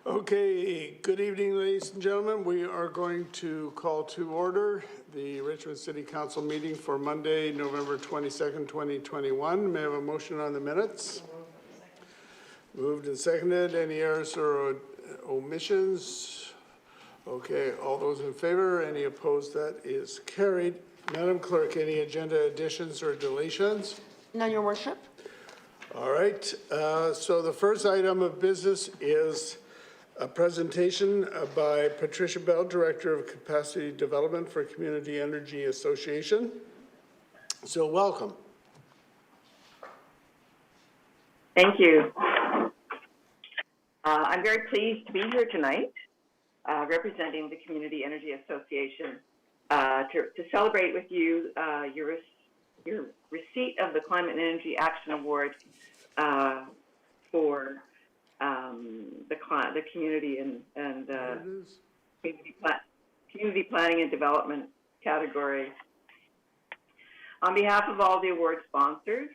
Okay, good evening, ladies and gentlemen. We are going to call to order the Richmond City Council meeting for Monday, November 22nd, 2021. May I have a motion on the minutes? Moved and seconded. Any errors or omissions? Okay, all those in favor? Any opposed? That is carried. Madam Clerk, any agenda additions or deletions? None, Your Worship. All right, so the first item of business is a presentation by Patricia Bell, Director of Capacity Development for Community Energy Association. So welcome. Thank you. I'm very pleased to be here tonight, representing the Community Energy Association to celebrate with you your receipt of the Climate and Energy Action Award for the community and community planning and development category. On behalf of all the award sponsors,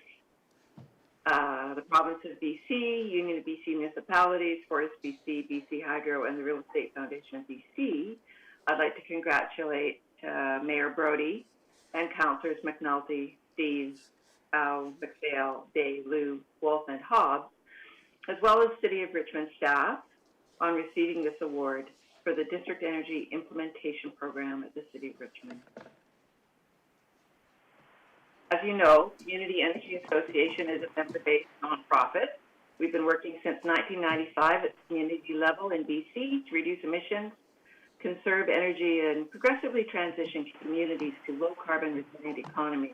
the province of BC, Union of BC Municipalities, Forest BC, BC Hydro, and the Real Estate Foundation of BC, I'd like to congratulate Mayor Brody and Councillors McNulty, Steves, McPhail, Day, Liu, Wolf, and Hobbs, as well as City of Richmond staff, on receiving this award for the District Energy Implementation Program at the City of Richmond. As you know, Community Energy Association is a member-based nonprofit. We've been working since 1995 at the community level in BC to reduce emissions, conserve energy, and progressively transition communities to low-carbon resilient economies.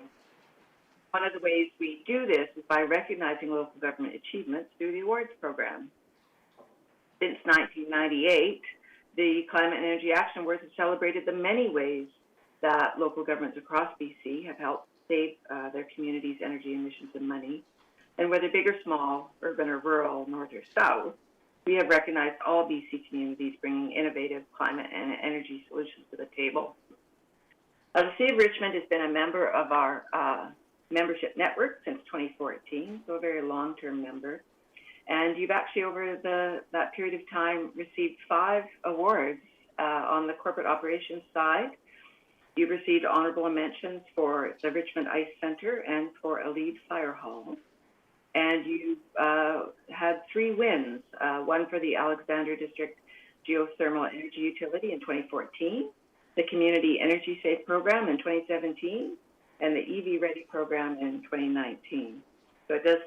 One of the ways we do this is by recognizing local government achievements through the awards program. Since 1998, the Climate and Energy Action Awards have celebrated the many ways that local governments across BC have helped save their communities' energy emissions and money. And whether big or small, urban or rural, north or south, we have recognized all BC communities bringing innovative climate and energy solutions to the table. The City of Richmond has been a member of our membership network since 2014, so a very long-term member. And you've actually, over that period of time, received 5 awards on the corporate operations side. You've received honorable mentions for the Richmond Ice Center and for a LEED fire hall. And you've had 3 wins, one for the Alexander District Geothermal Energy Utility in 2014, the Community Energy Safe Program in 2017, and the EV Ready program in 2019. So it does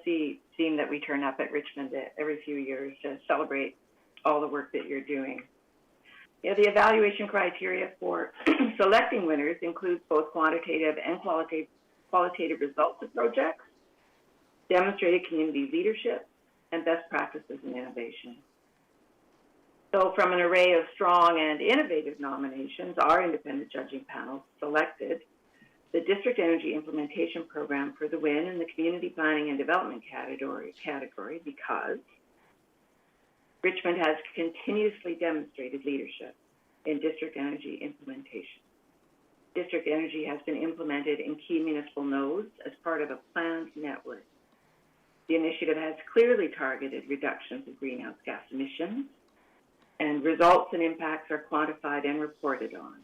seem that we turn up at Richmond every few years to celebrate all the work that you're doing. Yeah, the evaluation criteria for selecting winners includes both quantitative and qualitative results of projects, demonstrated community leadership, and best practices in innovation. So from an array of strong and innovative nominations, our independent judging panel selected the District Energy Implementation Program for the win in the Community Planning and Development category because Richmond has continuously demonstrated leadership in district energy implementation. District energy has been implemented in key municipal nodes as part of a planned network. The initiative has clearly targeted reductions of greenhouse gas emissions, and results and impacts are quantified and reported on.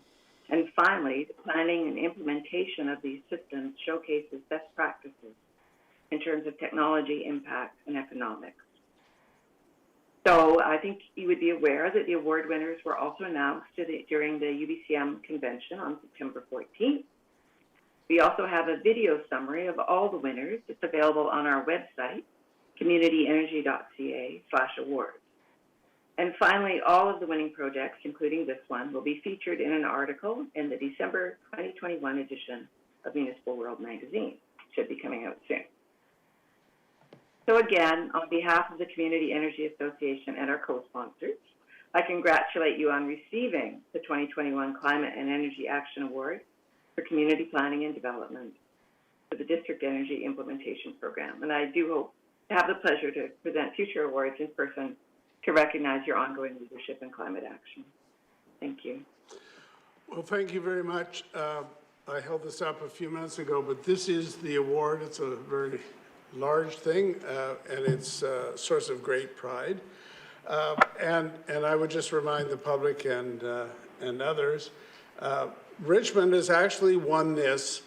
And finally, the planning and implementation of these systems showcases best practices in terms of technology, impact, and economics. So I think you would be aware that the award winners were also announced during the UBCM convention on September 14th. We also have a video summary of all the winners. It's available on our website, communityenergy.ca/awards. And finally, all of the winning projects, including this one, will be featured in an article in the December 2021 edition of Municipal World magazine. It should be coming out soon. So again, on behalf of the Community Energy Association and our co-sponsors, I congratulate you on receiving the 2021 Climate and Energy Action Award for Community Planning and Development for the District Energy Implementation Program. And I do hope to have the pleasure to present future awards in person to recognize your ongoing leadership in climate action. Thank you. Well, thank you very much. I held this up a few minutes ago, but this is the award. It's a very large thing, and it's a source of great pride. And I would just remind the public and others, Richmond has actually won this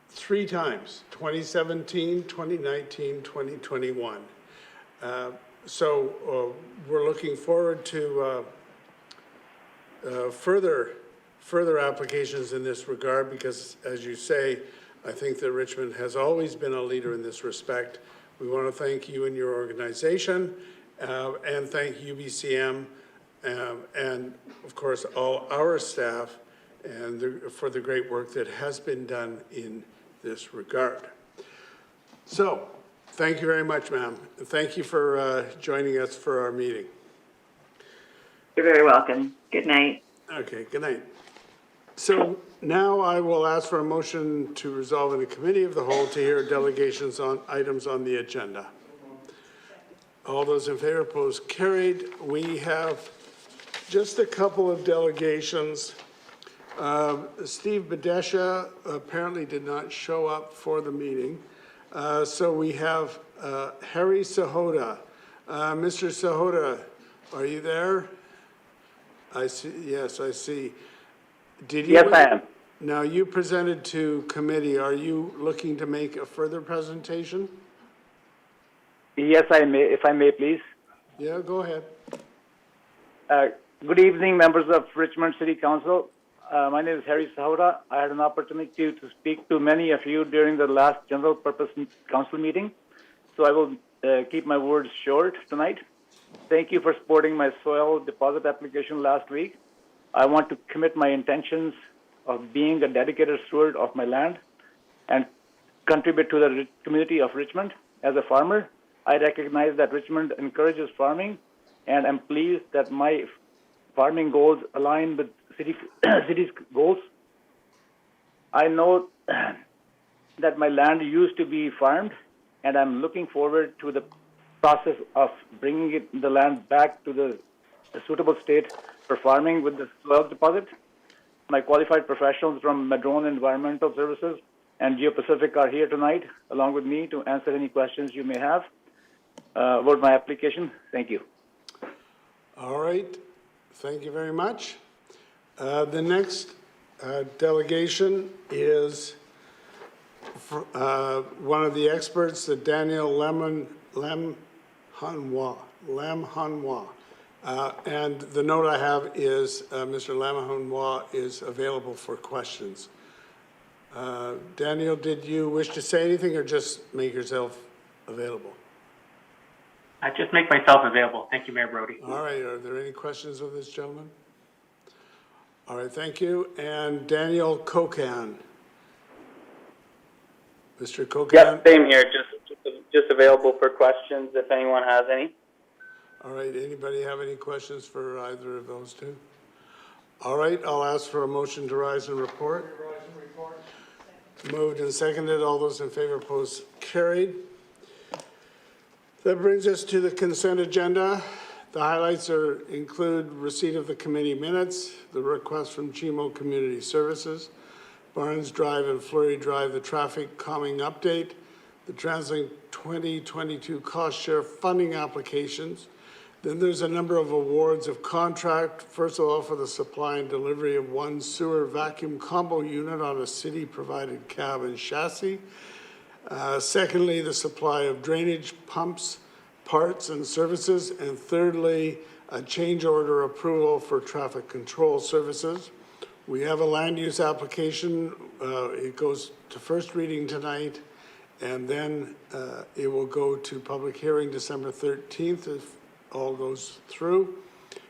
3 times, 2017, 2019, 2021. So we're looking forward to further applications in this regard because, as you say, I think that Richmond has always been a leader in this respect. We want to thank you and your organization and thank UBCM and, of course, all our staff and for the great work that has been done in this regard. So, thank you very much, ma'am. Thank you for joining us for our meeting. You're very welcome. Good night. Okay, good night. So now I will ask for a motion to resolve in a committee of the whole to hear delegations on items on the agenda. All those in favor, opposed, carried. We have just a couple of delegations. Steve Badesha apparently did not show up for the meeting. So we have Harry Sahota. Mr. Sahota, are you there? I see, yes, I see. Did you? Yes, I am. Now, you presented to committee. Are you looking to make a further presentation? Yes, I may, if I may, please. Yeah, go ahead. Good evening, members of Richmond City Council. My name is Harry Sahota. I had an opportunity to speak to many of you during the last general purpose council meeting, so I will keep my words short tonight. Thank you for supporting my soil deposit application last week. I want to commit my intentions of being a dedicated steward of my land and contribute to the community of Richmond. As a farmer, I recognize that Richmond encourages farming, and I'm pleased that my farming goals align with city's goals. I know that my land used to be farmed, and I'm looking forward to the process of bringing the land back to the suitable state for farming with the soil deposit. My qualified professionals from Madrone Environmental Services and GeoPacific are here tonight, along with me, to answer any questions you may have about my application. Thank you. All right. Thank you very much. The next delegation is one of the experts, Daniel Lamhanwa. And the note I have is Mr. Lamhanwa is available for questions. Daniel, did you wish to say anything or just make yourself available? I just make myself available. Thank you, Mayor Brody. All right. Are there any questions of this gentleman? All right. Thank you. And Daniel Kokan. Mr. Kokan? Yep, same here. Just available for questions if anyone has any. All right. Anybody have any questions for either of those two? All right. I'll ask for a motion to rise and report. Moved and seconded. All those in favor, opposed, carried. That brings us to the consent agenda. The highlights include receipt of the committee minutes, the request from Chimo Community Services, Barnes Drive and Fleury Drive, the traffic calming update, the TransLink 2022 cost share funding applications. Then there's a number of awards of contract. First of all, for the supply and delivery of one sewer vacuum combo unit on a city-provided cab and chassis. Secondly, the supply of drainage pumps, parts and services. And thirdly, a change order approval for traffic control services. We have a land use application. It goes to first reading tonight, and then it will go to public hearing December 13th if all goes through.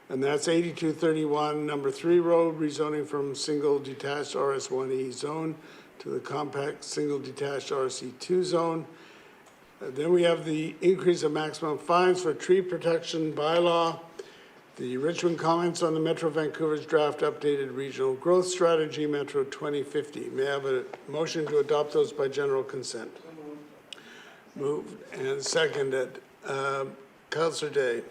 And that's 8231 number 3 road, rezoning from single detached RS1E zone to the compact single detached RC2 zone. Then we have the increase of maximum fines for tree protection bylaw, the Richmond comments on the Metro Vancouver's draft updated regional growth strategy, Metro 2050. May I have a motion to adopt those by general consent? Moved and seconded. Councillor Day.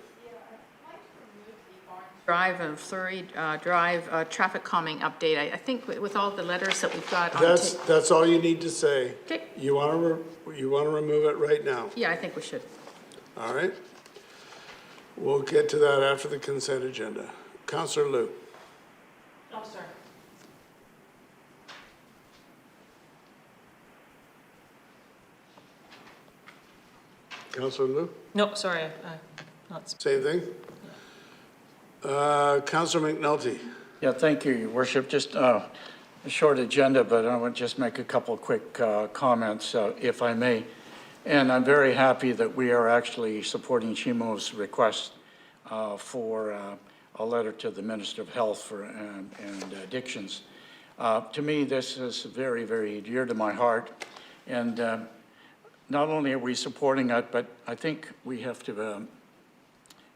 Drive and Fleury Drive traffic calming update. I think with all the letters that we've got on That's all you need to say. Okay. You want to remove it right now? Yeah, I think we should. All right. We'll get to that after the consent agenda. Councillor Luke. No, sir. Councillor Luke? No, sorry, not. Same thing? Councillor McNulty. Yeah, thank you, Your Worship. Just a short agenda, but I want to just make a couple quick comments, if I may. And I'm very happy that we are actually supporting Chimo's request for a letter to the Minister of Health and Addictions. To me, this is very, very dear to my heart. And not only are we supporting it, but I think we have to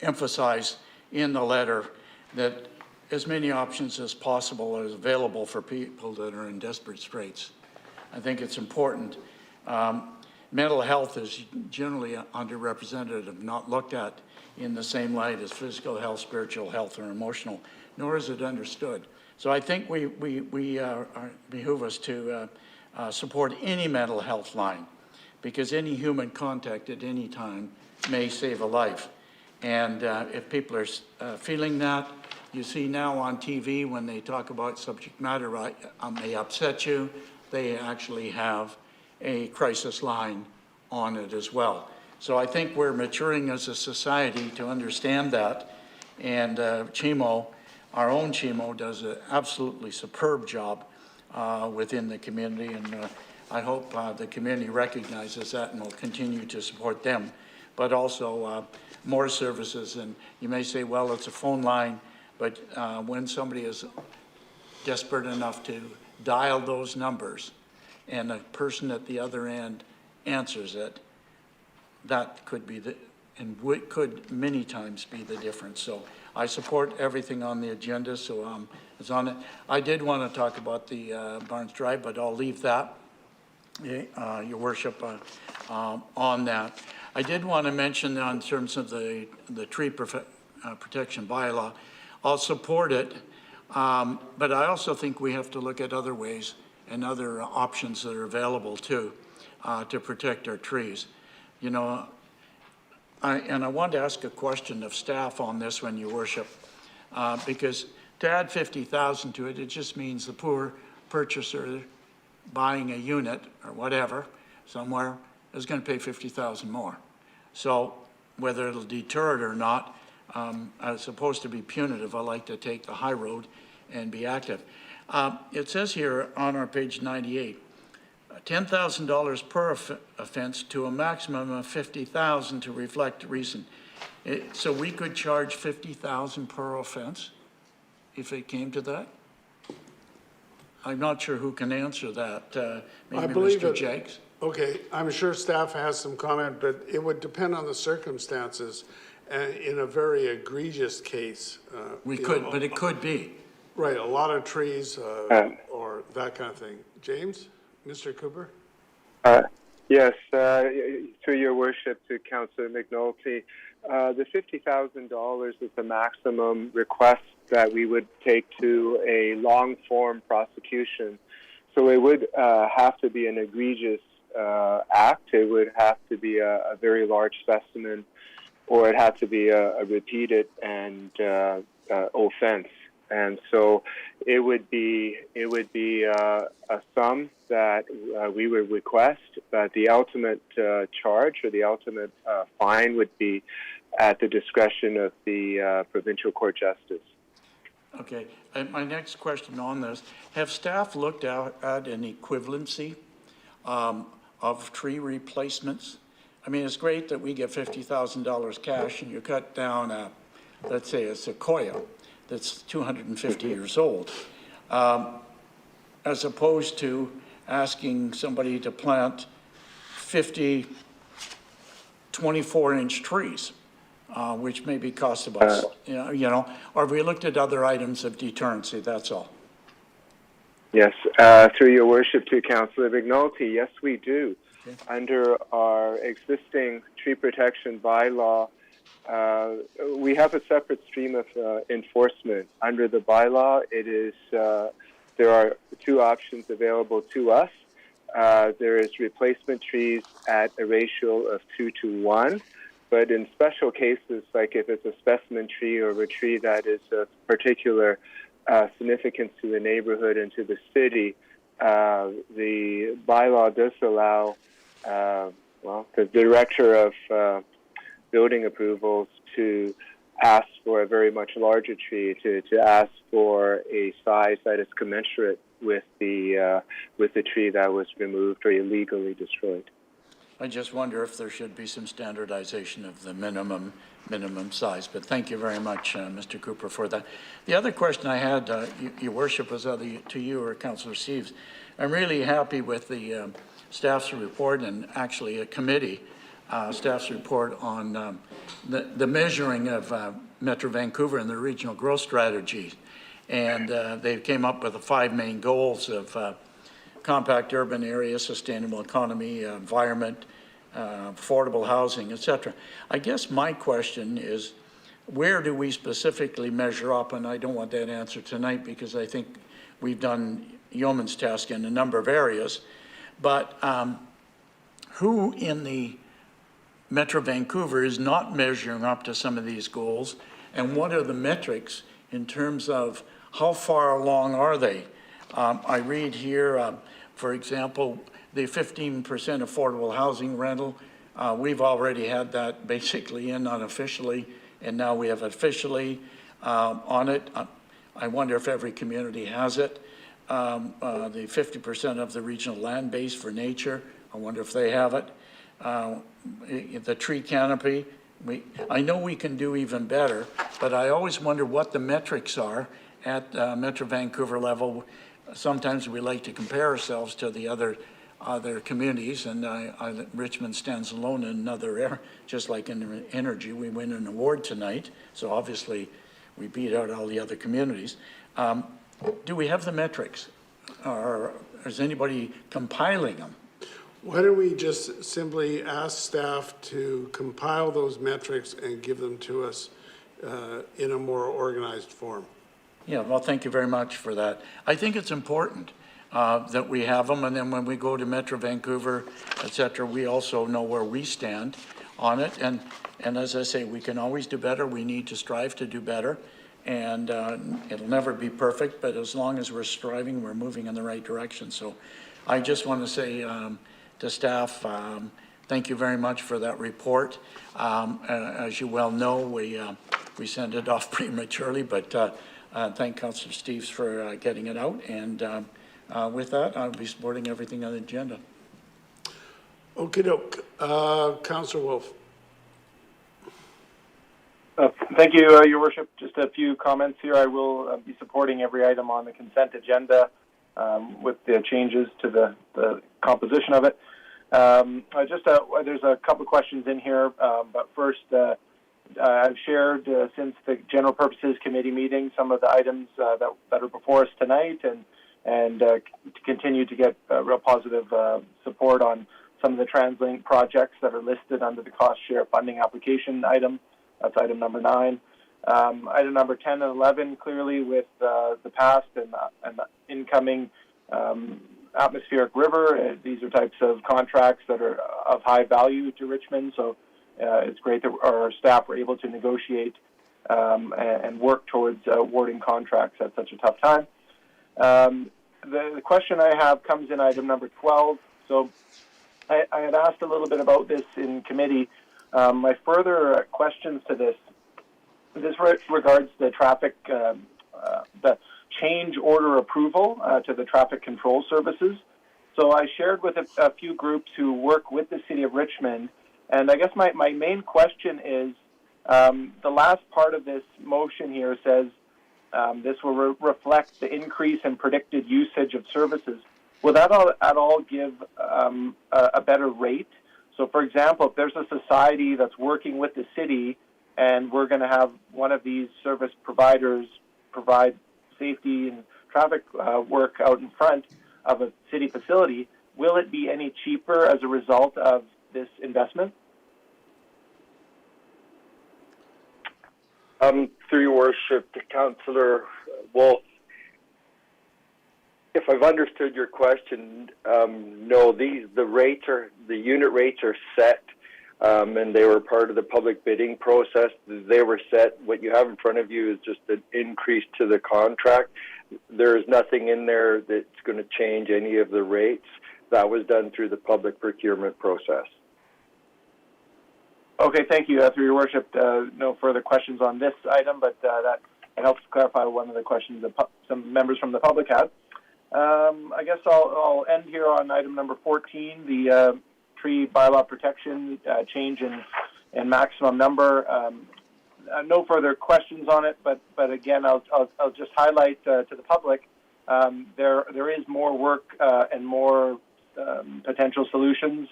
emphasize in the letter that as many options as possible are available for people that are in desperate straits. I think it's important. Mental health is generally underrepresented, not looked at in the same light as physical health, spiritual health, or emotional, nor is it understood. So I think we behoove us to support any mental health line, because any human contact at any time may save a life. And if people are feeling that, you see now on TV when they talk about subject matter may upset you, they actually have a crisis line on it as well. So I think we're maturing as a society to understand that. And Chimo, our own Chimo, does an absolutely superb job within the community. And I hope the community recognizes that and will continue to support them. But also more services. And you may say, well, it's a phone line. But when somebody is desperate enough to dial those numbers and a person at the other end answers it, that could be could many times be the difference. So I support everything on the agenda, so it's on it. I did want to talk about the Barnes Drive, but I'll leave that, Your Worship, on that. I did want to mention in terms of the tree protection bylaw, I'll support it, but I also think we have to look at other ways and other options that are available too to protect our trees. You know, I want to ask a question of staff on this one, Your Worship, because to add 50,000 to it, it just means the poor purchaser buying a unit or whatever somewhere is going to pay 50,000 more. So whether it'll deter it or not, as opposed to be punitive, I like to take the high road and be active. It says here on our page 98, $10,000 per offense to a maximum of $50,000 to reflect reason. So we could charge $50,000 per offense if it came to that? I'm not sure who can answer that. Maybe I believe Mr. Jakes. Okay, I'm sure staff has some comment, but it would depend on the circumstances. In a very egregious case. But it could be. Right, a lot of trees or that kind of thing. James? Mr. Cooper? Yes, through Your Worship to Councillor McNulty, the $50,000 is the maximum request that we would take to a long-form prosecution. So it would have to be an egregious act. It would have to be a very large specimen, or it had to be a repeated and offense. And so it would be a sum that we would request, but the ultimate charge or the ultimate fine would be at the discretion of the provincial court justice. Okay, and my next question on this, have staff looked at an equivalency of tree replacements? I mean, it's great that we get $50,000 cash and you cut down, let's say, a sequoia that's 250 years old, as opposed to asking somebody to plant 50 24-inch trees, which maybe cost about, or have we looked at other items of deterrency, that's all. Yes, through Your Worship to Councillor McNulty, yes, we do. Okay. Under our existing tree protection bylaw, we have a separate stream of enforcement. Under the bylaw, it is there are two options available to us. There is replacement trees at a ratio of 2 to 1, But in special cases, like if it's a specimen tree or a tree that is of particular significance to the neighborhood and to the city, the bylaw does allow, the director of building approvals to ask for a very much larger tree, to ask for a size that is commensurate with the tree that was removed or illegally destroyed. I just wonder if there should be some standardization of the minimum size, but thank you very much, Mr. Cooper, for that. The other question I had, Your Worship, was either to you or Councillor Steeves. I'm really happy with the staff's report and actually a committee staff's report on the measuring of Metro Vancouver and the regional growth strategies. And they came up with the 5 main goals of compact urban area, sustainable economy, environment, affordable housing, etc. I guess my question is, where do we specifically measure up? And I don't want that answer tonight because I think we've done yeoman's task in a number of areas. But who in the Metro Vancouver is not measuring up to some of these goals? And what are the metrics in terms of how far along are they? I read here, for example, the 15% affordable housing rental. We've already had that basically in unofficially, and now we have officially on it. I wonder if every community has it. The 50% of the regional land base for nature, I wonder if they have it. The tree canopy, I know we can do even better, but I always wonder what the metrics are at Metro Vancouver level. Sometimes we like to compare ourselves to the other communities, and Richmond stands alone in another area. Just like in energy, we win an award tonight, so obviously we beat out all the other communities. Do we have the metrics, or is anybody compiling them? Why don't we just simply ask staff to compile those metrics and give them to us in a more organized form? Yeah, well, thank you very much for that. I think it's important that we have them, and then when we go to Metro Vancouver, et cetera, we also know where we stand on it. And as I say, we can always do better. We need to strive to do better. And it'll never be perfect, but as long as we're striving, we're moving in the right direction. So I just want to say to staff, thank you very much for that report. As you well know, we sent it off prematurely, but thank Councillor Steeves for getting it out. And with that, I'll be supporting everything on the agenda. Okie doke. Councillor Wolf. Thank you, Your Worship. Just a few comments here. I will be supporting every item on the consent agenda with the changes to the composition of it. There's a couple of questions in here, but first, I've shared since the General Purposes Committee meeting some of the items that are before us tonight, and to continue to get real positive support on some of the TransLink projects that are listed under the cost share funding application item. That's item number 9. Item number 10 and 11, clearly with the past and the incoming atmospheric river. These are types of contracts that are of high value to Richmond, so it's great that our staff were able to negotiate and work towards awarding contracts at such a tough time. The question I have comes in item number 12. So I had asked a little bit about this in committee. My further questions to this regards the traffic, the change order approval to the traffic control services. So I shared with a few groups who work with the City of Richmond, and I guess my main question is, the last part of this motion here says this will reflect the increase in predicted usage of services. Will that at all give a better rate? So, for example, if there's a society that's working with the city and we're going to have one of these service providers provide safety and traffic work out in front of a city facility, will it be any cheaper as a result of this investment? Through your worship, to Councillor Wolf, if I've understood your question, no, the unit rates are set and they were part of the public bidding process. They were set. What you have in front of you is just an increase to the contract. There is nothing in there that's going to change any of the rates. That was done through the public procurement process. Okay, thank you. Through your worship, no further questions on this item, but that helps clarify one of the questions that some members from the public had. I guess I'll end here on item number 14, the tree bylaw protection change in maximum number. No further questions on it, but again, I'll just highlight to the public there is more work and more potential solutions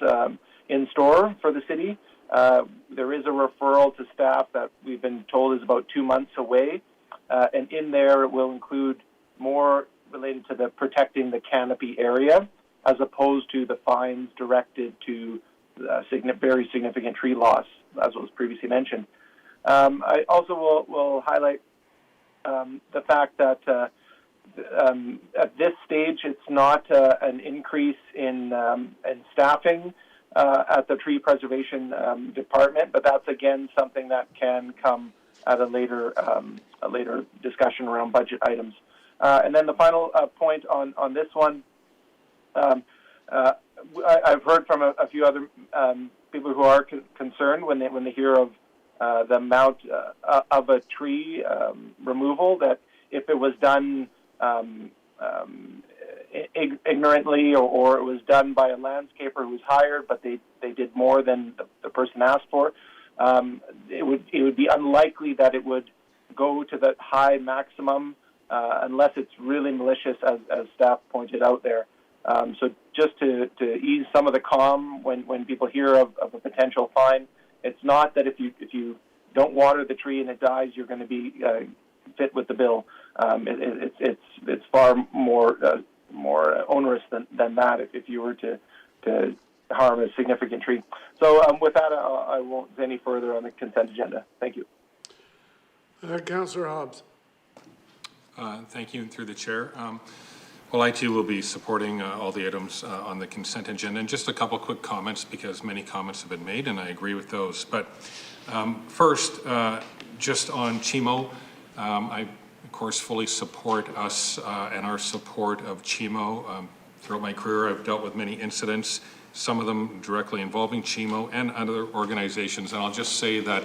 in store for the city. There is a referral to staff that we've been told is about 2 months away, and in there it will include more related to the protecting the canopy area as opposed to the fines directed to very significant tree loss, as was previously mentioned. I also will highlight the fact that at this stage it's not an increase in staffing at the tree preservation department, but that's again something that can come at a later discussion around budget items. And then the final point on this one, I've heard from a few other people who are concerned when they hear of the amount of a tree removal, that if it was done ignorantly or it was done by a landscaper who was hired, but they did more than the person asked for, it would be unlikely that it would go to the high maximum unless it's really malicious, as staff pointed out there. So just to ease some of the calm when people hear of a potential fine, it's not that if you don't water the tree and it dies, you're going to be fit with the bill. It's far more onerous than that if you were to harm a significant tree. So with that, I won't say any further on the consent agenda. Thank you. Councillor Hobbs. Thank you, through the chair. Well, I too will be supporting all the items on the consent agenda, and just a couple quick comments because many comments have been made and I agree with those. But first, just on Chimo, I of course fully support us and our support of Chimo. Throughout my career, I've dealt with many incidents, some of them directly involving Chimo and other organizations, and I'll just say that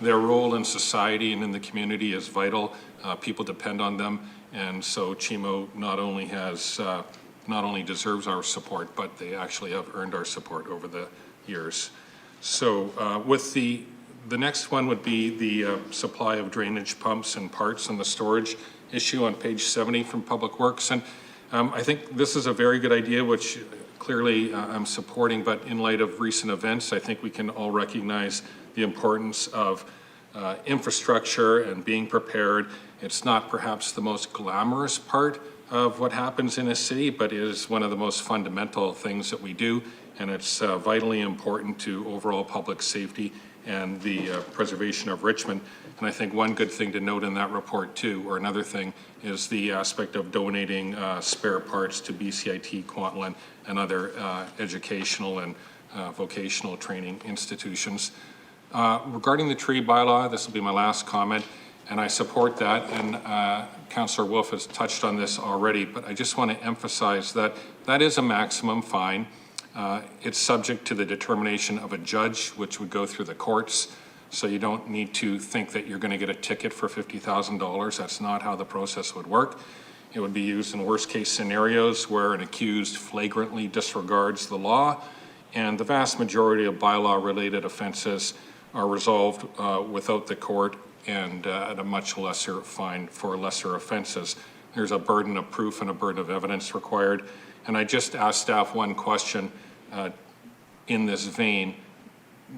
their role in society and in the community is vital. People depend on them, and so Chimo not only deserves our support, but they actually have earned our support over the years. So with the next one would be the supply of drainage pumps and parts and the storage issue on page 70 from Public Works. And I think this is a very good idea, which clearly I'm supporting, but in light of recent events, I think we can all recognize the importance of infrastructure and being prepared. It's not perhaps the most glamorous part of what happens in a city, but it is one of the most fundamental things that we do, and it's vitally important to overall public safety and the preservation of Richmond. And I think one good thing to note in that report too, or another thing, is the aspect of donating spare parts to BCIT, Kwantlen, and other educational and vocational training institutions. Regarding the tree bylaw, this will be my last comment, and I support that, and Councillor Wolf has touched on this already, but I just want to emphasize that that is a maximum fine. It's subject to the determination of a judge, which would go through the courts, so you don't need to think that you're going to get a ticket for $50,000. That's not how the process would work. It would be used in worst case scenarios where an accused flagrantly disregards the law, and the vast majority of bylaw related offenses are resolved without the court and at a much lesser fine for lesser offenses. There's a burden of proof and a burden of evidence required. And I just asked staff one question in this vein.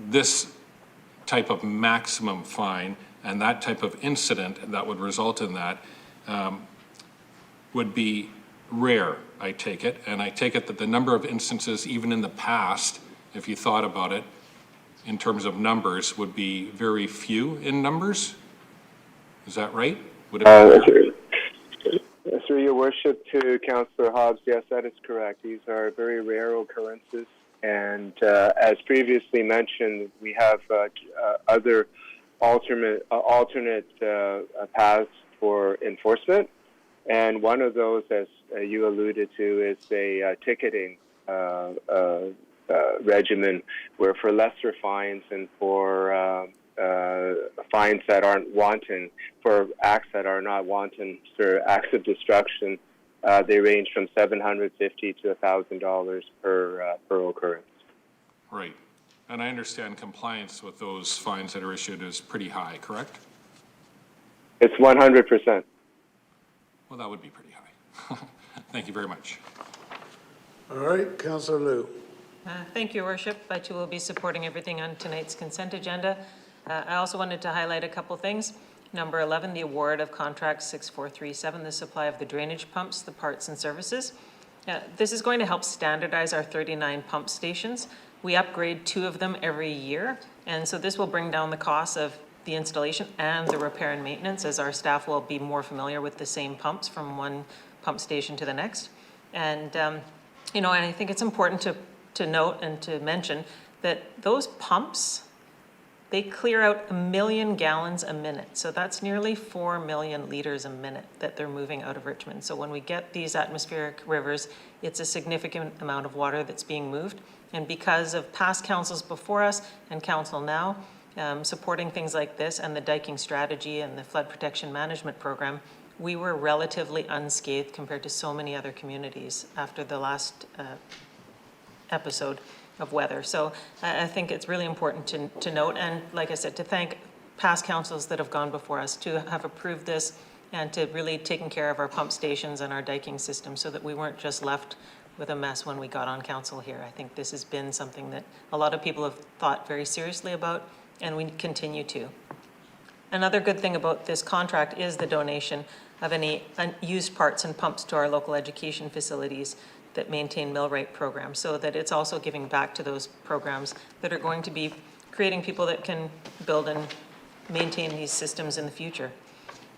This type of maximum fine and that type of incident that would result in that would be rare, I take it. And I take it that the number of instances, even in the past, if you thought about it, in terms of numbers, would be very few in numbers. Is that right? Would it be through your worship to Councillor Hobbs, yes, that is correct. These are very rare occurrences. And as previously mentioned, we have other alternate paths for enforcement. And one of those, as you alluded to, is a ticketing regimen, where for lesser fines and for fines that aren't wanton, for acts that are not wanton, for acts of destruction, they range from $750 to $1,000 per occurrence. Right. And I understand compliance with those fines that are issued is pretty high, correct? It's 100%. Well, that would be pretty high. Thank you very much. All right, Councillor Liu. Thank you, Your Worship. I too will be supporting everything on tonight's consent agenda. I also wanted to highlight a couple things. Number 11, the award of contract 6437, the supply of the drainage pumps, the parts and services. This is going to help standardize our 39 pump stations. We upgrade 2 of them every year, and so this will bring down the cost of the installation and the repair and maintenance, as our staff will be more familiar with the same pumps from one pump station to the next. And, you know, and I think it's important to note and to mention that those pumps, they clear out 1 million gallons a minute. So that's nearly 4 million liters a minute that they're moving out of Richmond. So when we get these atmospheric rivers, it's a significant amount of water that's being moved. And because of past councils before us and council now, supporting things like this and the diking strategy and the flood protection management program, we were relatively unscathed compared to so many other communities after the last episode of weather. So I think it's really important to note, and like I said, to thank past councils that have gone before us to have approved this and to really taking care of our pump stations and our diking system so that we weren't just left with a mess when we got on council here. I think this has been something that a lot of people have thought very seriously about, and we continue to. Another good thing about this contract is the donation of any unused parts and pumps to our local education facilities that maintain mill rate programs, so that it's also giving back to those programs that are going to be creating people that can build and maintain these systems in the future.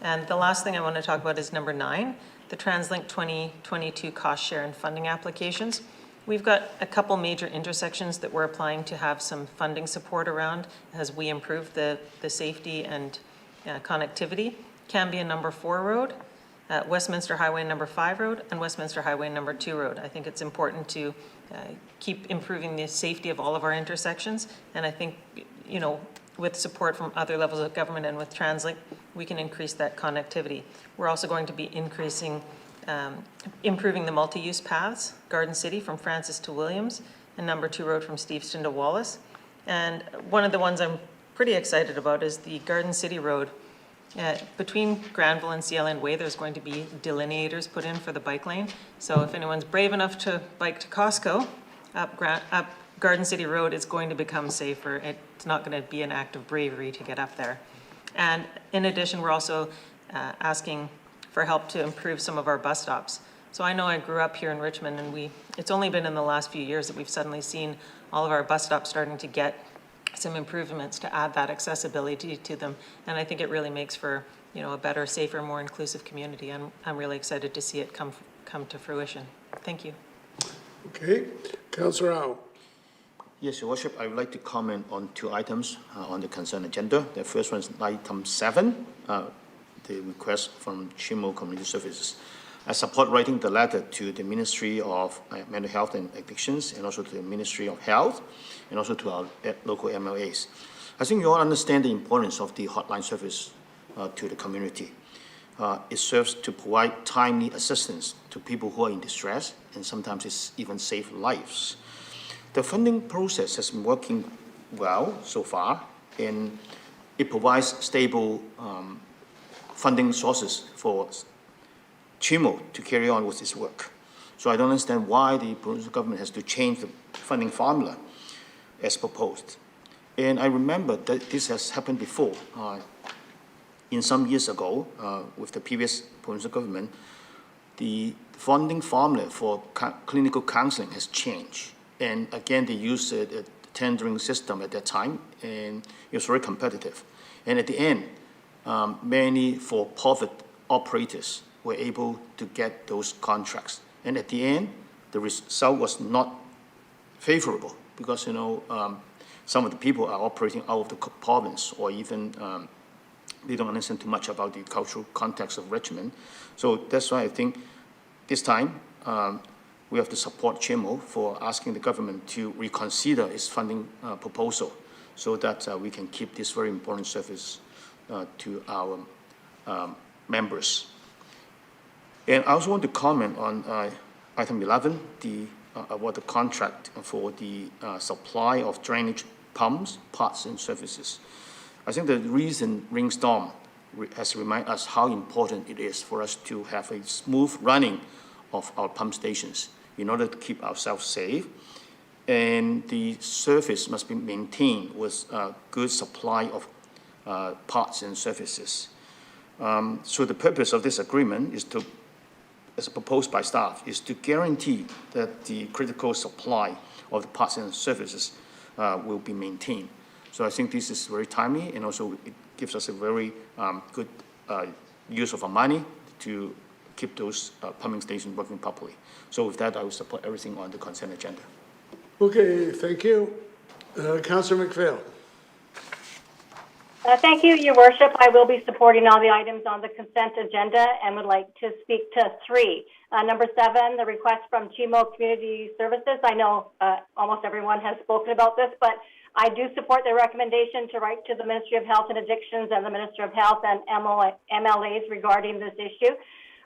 And the last thing I want to talk about is number 9, the TransLink 2022 cost share and funding applications. We've got a couple major intersections that we're applying to have some funding support around as we improve the safety and connectivity. Cambia number 4 road, Westminster Highway number 5 road, and Westminster Highway number 2 road. I think it's important to keep improving the safety of all of our intersections. And I think, you know, with support from other levels of government and with TransLink, we can increase that connectivity. We're also going to be improving the multi-use paths, Garden City from Francis to Williams, and number 2 road from Steveston to Wallace. And one of the ones I'm pretty excited about is the Garden City road. Between Granville and CLN Way, there's going to be delineators put in for the bike lane. So if anyone's brave enough to bike to Costco, up Garden City Road is going to become safer. It's not going to be an act of bravery to get up there. And in addition, we're also asking for help to improve some of our bus stops. So I know I grew up here in Richmond, and it's only been in the last few years that we've suddenly seen all of our bus stops starting to get some improvements to add that accessibility to them. And I think it really makes for, you know, a better, safer, more inclusive community. And I'm really excited to see it come to fruition. Thank you. Okay, Councillor Au. Yes, Your Worship, I would like to comment on 2 items on the consent agenda. The first one is item 7, the request from Chimo Community Services. I support writing the letter to the Ministry of Mental Health and Addictions, and also to the Ministry of Health, and also to our local MLAs. I think you all understand the importance of the hotline service to the community. It serves to provide timely assistance to people who are in distress, and sometimes it's even save lives. The funding process has been working well so far, and it provides stable funding sources for Chimo to carry on with its work. So I don't understand why the provincial government has to change the funding formula as proposed. And I remember that this has happened before. In some years ago, with the previous provincial government, the funding formula for clinical counseling has changed. And again, they used a tendering system at that time, and it was very competitive. And at the end, many for-profit operators were able to get those contracts. And at the end, the result was not favorable because, some of the people are operating out of the province or even they don't understand too much about the cultural context of Richmond. So that's why I think this time we have to support CHIMO for asking the government to reconsider its funding proposal so that we can keep this very important service to our members. And I also want to comment on item 11, the award the contract for the supply of drainage pumps, parts, and services. I think the recent rainstorm has reminded us how important it is for us to have a smooth running of our pump stations in order to keep ourselves safe. And the service must be maintained with a good supply of parts and services. So the purpose of this agreement is to, as proposed by staff, is to guarantee that the critical supply of the parts and services will be maintained. So I think this is very timely, and also it gives us a very good use of our money to keep those pumping stations working properly. So with that, I will support everything on the consent agenda. Okay, thank you. Councillor McPhail. Thank you, Your Worship. I will be supporting all the items on the consent agenda and would like to speak to 3. Number 7, the request from CHIMO Community Services. I know almost everyone has spoken about this, but I do support the recommendation to write to the Ministry of Health and Addictions and the Minister of Health and MLAs regarding this issue.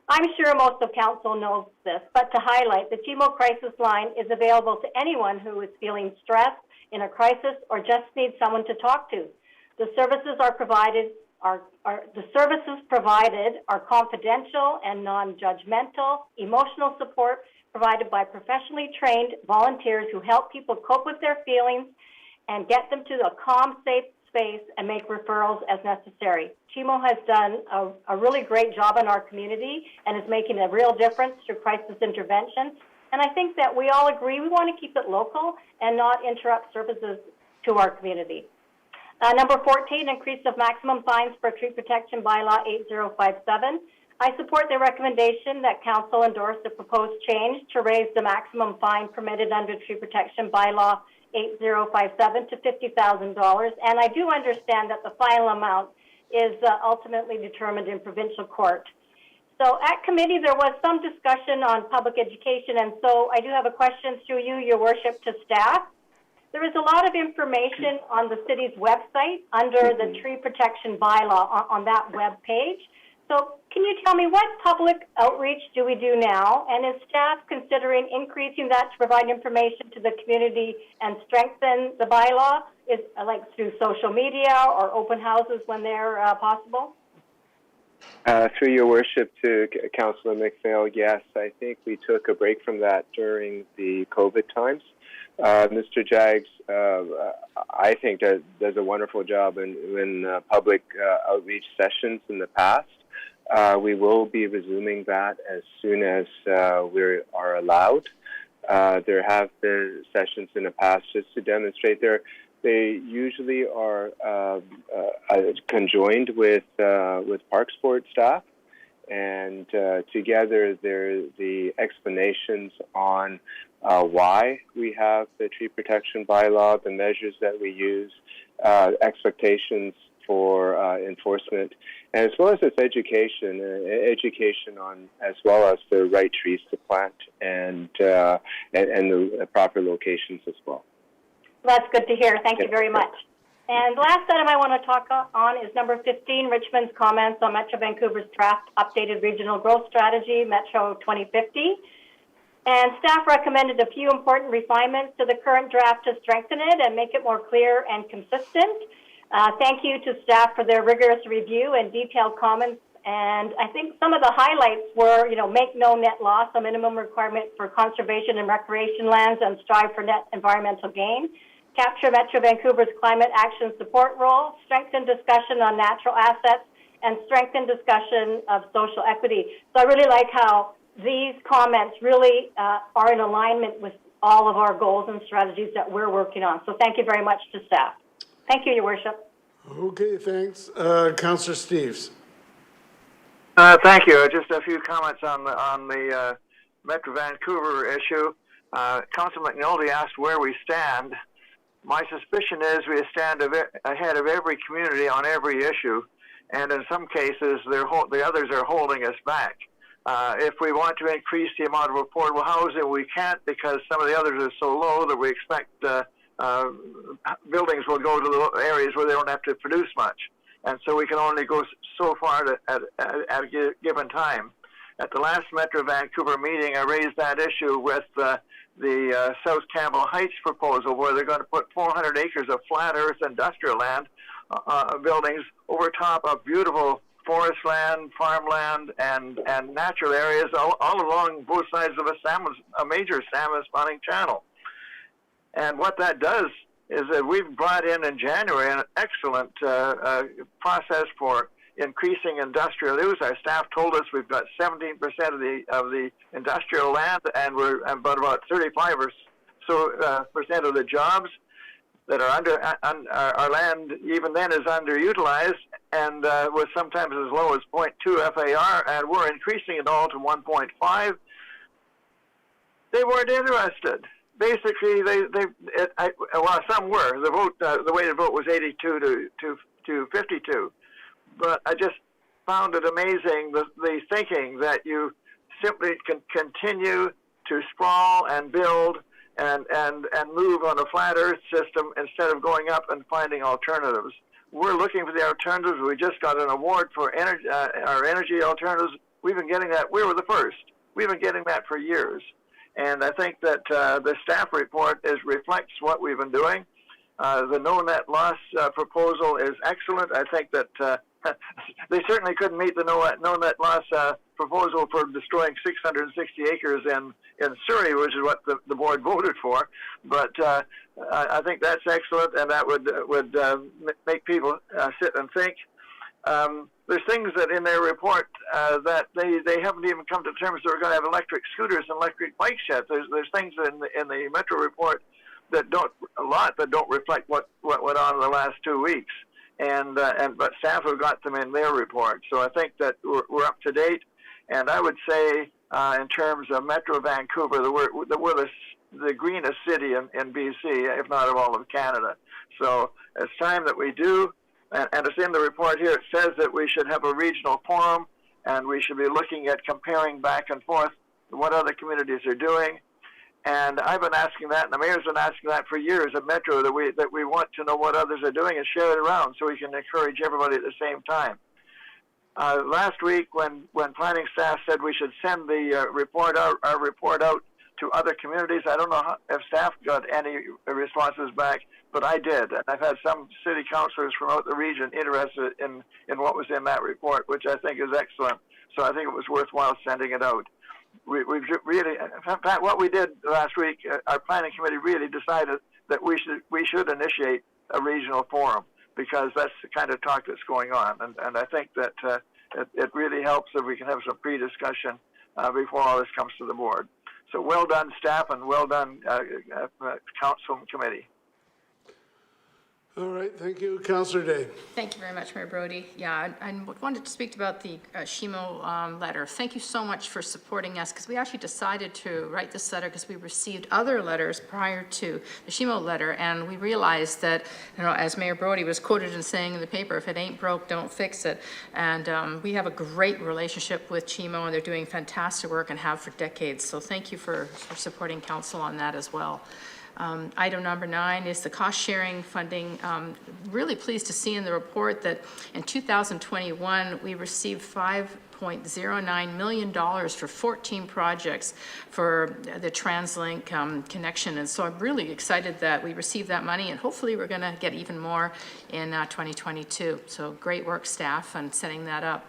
I'm sure most of Council knows this, but to highlight, the CHIMO Crisis Line is available to anyone who is feeling stressed in a crisis or just needs someone to talk to. The services provided are confidential and non-judgmental, emotional support provided by professionally trained volunteers who help people cope with their feelings and get them to a calm, safe space and make referrals as necessary. CHIMO has done a really great job in our community and is making a real difference through crisis intervention. And I think that we all agree we want to keep it local and not interrupt services to our community. Number 14, increase of maximum fines for Tree Protection Bylaw 8057. I support the recommendation that Council endorse the proposed change to raise the maximum fine permitted under Tree Protection Bylaw 8057 to $50,000. And I do understand that the final amount is ultimately determined in provincial court. So at committee, there was some discussion on public education, and so I do have a question through you, Your Worship, to staff. There is a lot of information on the city's website under the Tree Protection Bylaw on that web page. So can you tell me what public outreach do we do now? And is staff considering increasing that to provide information to the community and strengthen the bylaw? Is like through social media or open houses when they're possible? Through Your Worship to Councillor McPhail, yes, I think we took a break from that during the COVID times. Mr. Jags, I think does a wonderful job in public outreach sessions in the past. We will be resuming that as soon as we are allowed. There have been sessions in the past just to demonstrate they usually are conjoined with Parks Board staff, and together they're the explanations on why we have the tree protection bylaw, the measures that we use, expectations for enforcement, and as well as its education on as well as the right trees to plant and the proper locations as well. That's good to hear. Thank you very much. And the last item I want to talk on is number 15, Richmond's comments on Metro Vancouver's draft updated regional growth strategy, Metro 2050. And staff recommended a few important refinements to the current draft to strengthen it and make it more clear and consistent. Thank you to staff for their rigorous review and detailed comments. And I think some of the highlights were, make no net loss, a minimum requirement for conservation and recreation lands, and strive for net environmental gain. Capture Metro Vancouver's climate action support role, strengthen discussion on natural assets, and strengthen discussion of social equity. So I really like how these comments really are in alignment with all of our goals and strategies that we're working on. So thank you very much to staff. Thank you, Your Worship. Okay, thanks. Councillor Steves. Thank you. Just a few comments on the Metro Vancouver issue. Councilor McNulty asked where we stand. My suspicion is we stand ahead of every community on every issue, and in some cases, the others are holding us back. If we want to increase the amount of affordable housing, we can't because some of the others are so low that we expect buildings will go to the areas where they don't have to produce much. And so we can only go so far at a given time. At the last Metro Vancouver meeting, I raised that issue with the South Campbell Heights proposal, where they're going to put 400 acres of flat earth industrial land buildings over top of beautiful forest land, farmland, and natural areas all along both sides of a major salmon spawning channel. And what that does is that we've brought in January an excellent process for increasing industrial use. Our staff told us we've got 17% of the industrial land, and we're about 35 or so percent of the jobs that are under our land. Even then is underutilized, and was sometimes as low as 0.2 FAR, and we're increasing it all to 1.5. They weren't interested. Basically, well, some were. The vote, the weighted vote was 82 to 52. But I just found it amazing, the thinking that you simply can continue to sprawl and build and move on a flat earth system instead of going up and finding alternatives. We're looking for the alternatives. We just got an award for our energy alternatives. We've been getting that. We were the first. We've been getting that for years. And I think that the staff report reflects what we've been doing. The no net loss proposal is excellent. I think that they certainly couldn't meet the no net loss proposal for destroying 660 acres in Surrey, which is what the board voted for. But I think that's excellent, and that would make people sit and think. There's things that in their report that they haven't even come to terms that we're going to have electric scooters and electric bikes yet. There's things in the Metro report that don't reflect what went on in the last 2 weeks. But staff have got them in their report. So I think that we're up to date. And I would say, in terms of Metro Vancouver, that we're the greenest city in BC, if not of all of Canada. So it's time that we do. And it's in the report here. It says that we should have a regional forum, and we should be looking at comparing back and forth what other communities are doing. And I've been asking that, and the mayor's been asking that for years at Metro, that we want to know what others are doing and share it around so we can encourage everybody at the same time. Last week, when planning staff said we should send the our report out to other communities, I don't know if staff got any responses back, but I did. And I've had some city councilors from out the region interested in what was in that report, which I think is excellent. So I think it was worthwhile sending it out. We've really, in fact, what we did last week, our planning committee really decided that we should initiate a regional forum, because that's the kind of talk that's going on. And I think that it really helps if we can have some pre-discussion before all this comes to the board. So well done, staff, and well done, council and committee. All right, thank you. Councillor Day. Thank you very much, Mayor Brody. Yeah, I wanted to speak about the SHMO letter. Thank you so much for supporting us, because we actually decided to write this letter because we received other letters prior to the SHMO letter, and we realized that, as Mayor Brody was quoted in saying in the paper, if it ain't broke, don't fix it. And we have a great relationship with SHMO, and they're doing fantastic work and have for decades. So thank you for supporting council on that as well. Item number 9 is the cost-sharing funding. Really pleased to see in the report that in 2021, we received $5.09 million for 14 projects for the TransLink connection. And so I'm really excited that we received that money, and hopefully we're going to get even more in 2022. So great work, staff, on setting that up.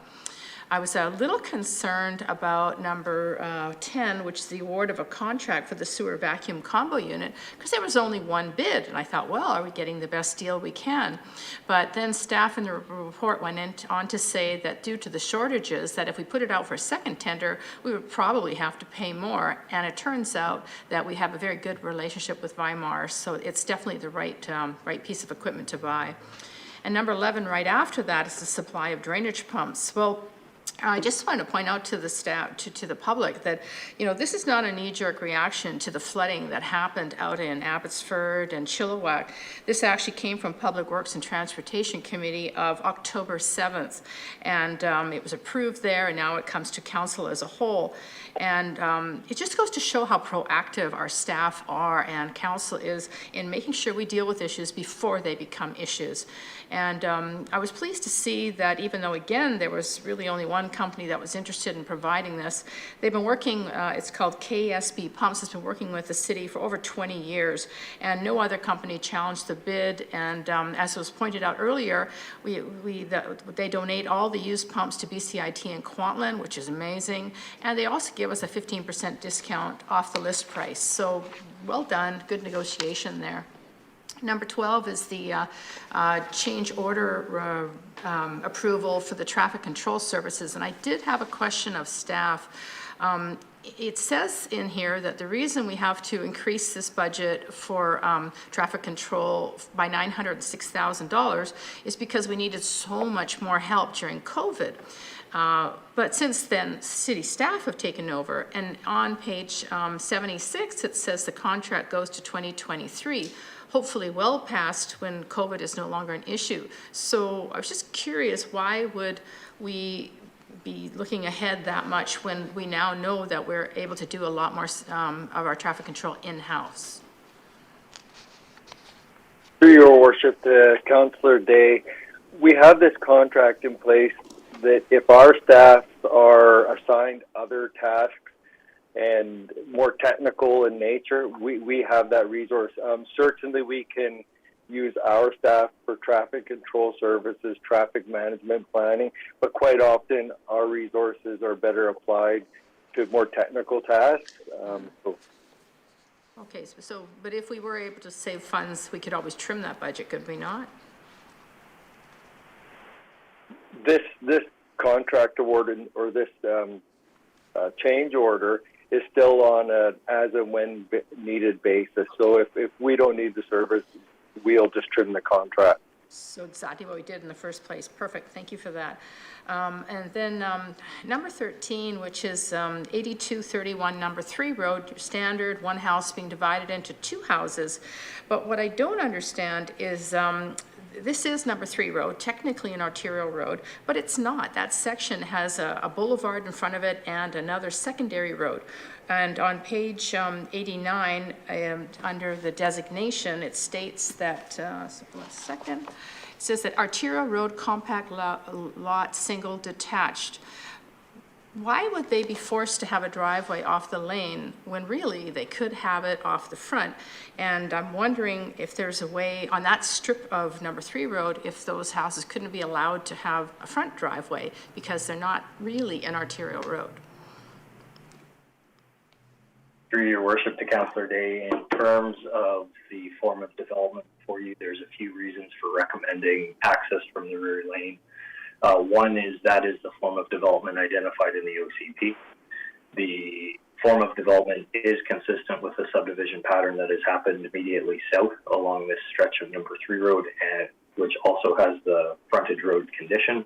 I was a little concerned about number 10, which is the award of a contract for the sewer vacuum combo unit, because there was only one bid. And I thought, well, are we getting the best deal we can? But then staff in the report went on to say that due to the shortages, that if we put it out for a second tender, we would probably have to pay more. And it turns out that we have a very good relationship with Weimar, so it's definitely the right piece of equipment to buy. And number 11, right after that, is the supply of drainage pumps. Well, I just want to point out to the staff, to the public, that, you know, this is not a knee-jerk reaction to the flooding that happened out in Abbotsford and Chilliwack. This actually came from Public Works and Transportation Committee of October 7th, and it was approved there, and now it comes to council as a whole. And it just goes to show how proactive our staff are and council is in making sure we deal with issues before they become issues. And I was pleased to see that even though, again, there was really only one company that was interested in providing this, they've been working, it's called KSB Pumps, has been working with the city for over 20 years, and no other company challenged the bid. And as was pointed out earlier, they donate all the used pumps to BCIT in Kwantlen, which is amazing, and they also give us a 15% discount off the list price. So well done, good negotiation there. Number 12 is the change order approval for the traffic control services. And I did have a question of staff. It says in here that the reason we have to increase this budget for traffic control by $906,000 is because we needed so much more help during COVID. But since then, city staff have taken over, and on page 76, it says the contract goes to 2023, hopefully well past when COVID is no longer an issue. So I was just curious, why would we be looking ahead that much when we now know that we're able to do a lot more of our traffic control in-house? Through your worship, Councillor Day, we have this contract in place that if our staff are assigned other tasks and more technical in nature, we have that resource. Certainly we can use our staff for traffic control services, traffic management planning, but quite often our resources are better applied to more technical tasks. Okay, but if we were able to save funds, we could always trim that budget, could we not? This contract award or this change order is still on an as and when needed basis. So if we don't need the service, we'll just trim the contract. So exactly what we did in the first place. Perfect. Thank you for that. And then number 13, which is 8231 number 3 road, standard, one house being divided into 2 houses. But what I don't understand is this is number 3 road, technically an arterial road, but it's not. That section has a boulevard in front of it and another secondary road. And on page 89, under the designation, it states that, one second, it says that arterial road, compact lot, single detached. Why would they be forced to have a driveway off the lane when really they could have it off the front? And I'm wondering if there's a way on that strip of number 3 road, if those houses couldn't be allowed to have a front driveway because they're not really an arterial road. Through your worship to Councillor Day, in terms of the form of development for you, there's a few reasons for recommending access from the rear lane. One is that is the form of development identified in the OCP. The form of development is consistent with the subdivision pattern that has happened immediately south along this stretch of number 3 road, and which also has the frontage road condition.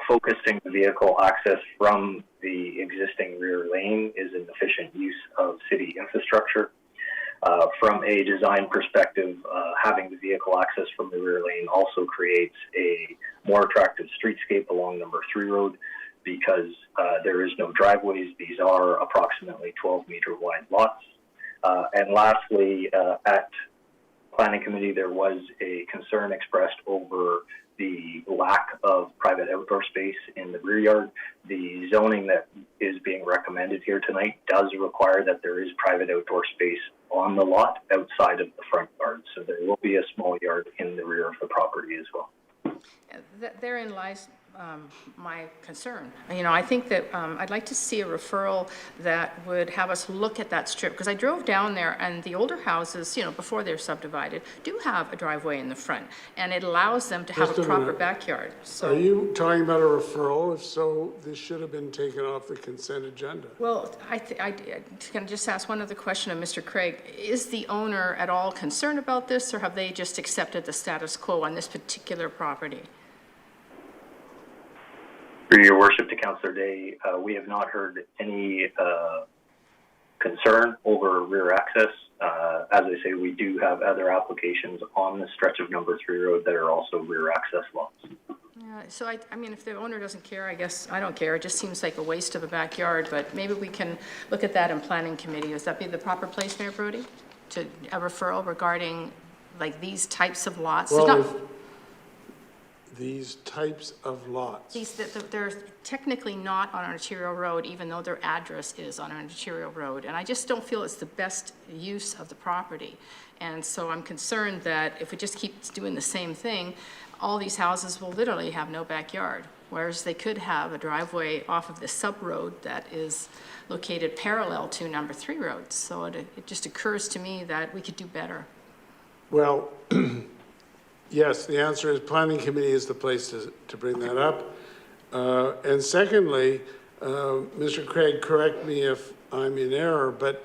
Focusing the vehicle access from the existing rear lane is an efficient use of city infrastructure. From a design perspective, having the vehicle access from the rear lane also creates a more attractive streetscape along number 3 road because there is no driveways. These are approximately 12-meter wide lots. And lastly, at Planning Committee, there was a concern expressed over the lack of private outdoor space in the rear yard. The zoning that is being recommended here tonight does require that there is private outdoor space on the lot outside of the front yard. So there will be a small yard in the rear of the property as well. Therein lies my concern. You know, I think that I'd like to see a referral that would have us look at that strip, because I drove down there and the older houses, you know, before they're subdivided, do have a driveway in the front, and it allows them to have a proper backyard. So, are you talking about a referral? If so, this should have been taken off the consent agenda. well, I can just ask one other question of Mr. Craig. Is the owner at all concerned about this, or have they just accepted the status quo on this particular property? Through your worship to Councillor Day, we have not heard any concern over rear access. As I say, we do have other applications on the stretch of number 3 road that are also rear access lots. Yeah, so I mean, if the owner doesn't care, I guess I don't care. It just seems like a waste of a backyard, but maybe we can look at that in planning committee. Would that be the proper place, Mayor Brody? To a referral regarding like these types of lots? There's not- These types of lots. They're technically not on an arterial road, even though their address is on an arterial road. And I just don't feel it's the best use of the property. And so I'm concerned that if it just keeps doing the same thing, all these houses will literally have no backyard, whereas they could have a driveway off of the sub-road that is located parallel to number 3 road. So it just occurs to me that we could do better. Well, yes, the answer is planning committee is the place to bring that up. And secondly, Mr. Craig, correct me if I'm in error, but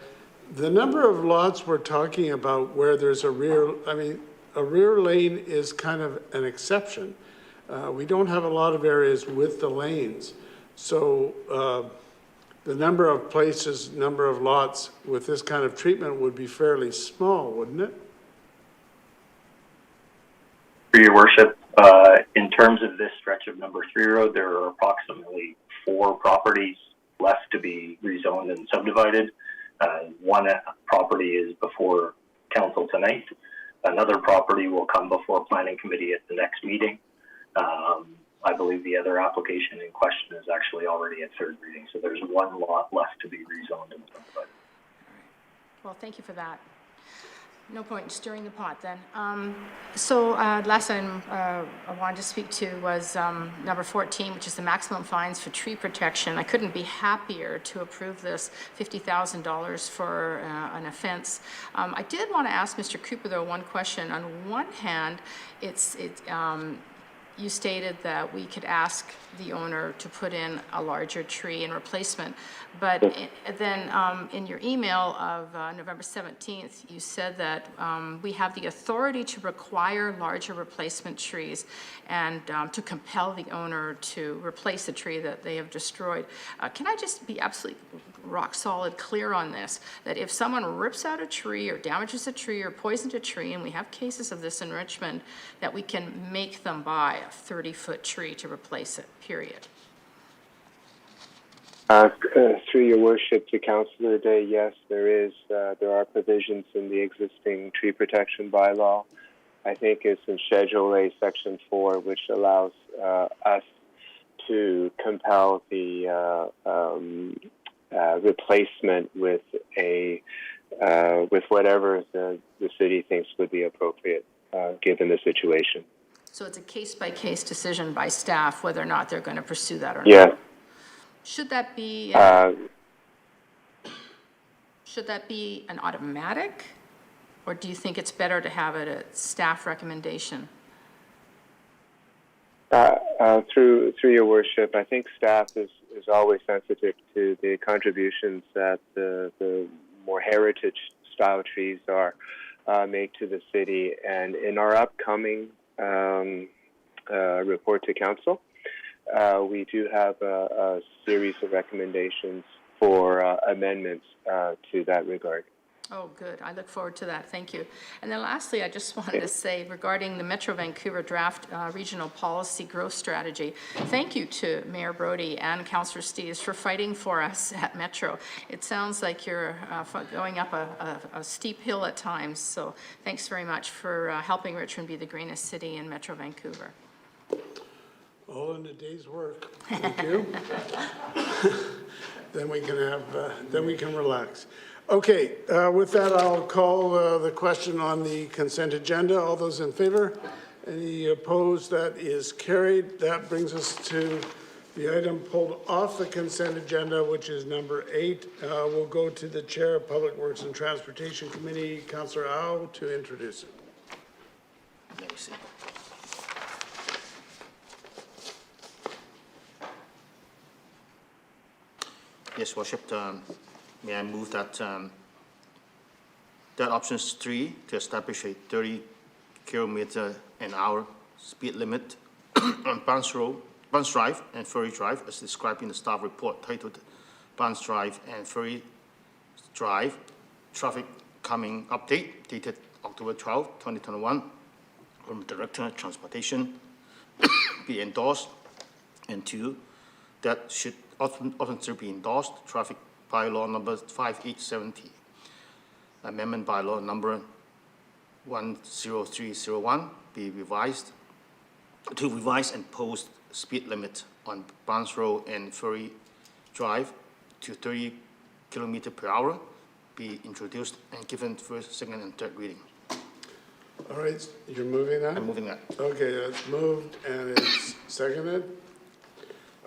the number of lots we're talking about where there's a rear lane is kind of an exception. We don't have a lot of areas with the lanes. So the number of places, number of lots with this kind of treatment would be fairly small, wouldn't it? For your worship, in terms of this stretch of number 3 road, there are approximately 4 properties left to be rezoned and subdivided. One property is before council tonight. Another property will come before planning committee at the next meeting. I believe the other application in question is actually already at 3rd reading. So there's 1 lot left to be rezoned and subdivided. Well, thank you for that. No point stirring the pot then. Last item I wanted to speak to was number 14, which is the maximum fines for tree protection. I couldn't be happier to approve this $50,000 for an offense. I did want to ask Mr. Cooper, though, one question. On one hand, you stated that we could ask the owner to put in a larger tree in replacement, but then in your email of November 17th, you said that we have the authority to require larger replacement trees and to compel the owner to replace the tree that they have destroyed. Can I just be absolutely rock solid clear on this, that if someone rips out a tree or damages a tree or poisons a tree, and we have cases of this in Richmond, that we can make them buy a 30-foot tree to replace it, period? Through your worship to Councillor Day, yes, there are provisions in the existing tree protection bylaw. I think it's in Schedule A, Section 4, which allows us to compel the replacement with whatever the city thinks would be appropriate given the situation. So it's a case-by-case decision by staff whether or not they're going to pursue that or not? Yeah. Should that be an automatic, or do you think it's better to have it a staff recommendation? Through your worship, I think staff is always sensitive to the contributions that the more heritage-style trees make to the city, and in our upcoming report to council, we do have a series of recommendations for amendments to that regard. Oh, good. I look forward to that. Thank you. And then lastly, I just wanted to say regarding the Metro Vancouver draft regional policy growth strategy, thank you to Mayor Brody and Councillor Steeves for fighting for us at Metro. It sounds like you're going up a steep hill at times, so thanks very much for helping Richmond be the greenest city in Metro Vancouver. All in a day's work. Thank you. Then we can relax. Okay, with that, I'll call the question on the consent agenda. All those in favor? Any opposed? That is carried. That brings us to the item pulled off the consent agenda, which is number 8. We'll go to the Chair of Public Works and Transportation Committee, Councillor Au, to introduce it. Let me see. Yes, Worship. May I move that options 3 to establish a 30 km/h speed limit on Barnes Barnes Drive and Ferry Drive as described in the staff report titled Barnes Drive and Ferry Drive Traffic Calming Update dated October 12, 2021 from Director of Transportation be endorsed. And 2, that should also be endorsed, traffic bylaw number 5870, amendment bylaw number 10301 be revised to revise and post speed limit on Barnes Road and Ferry Drive to 30 kilometers per hour be introduced and given first, second, and third reading. All right, you're moving that? I'm moving that. Okay, that's moved and it's seconded.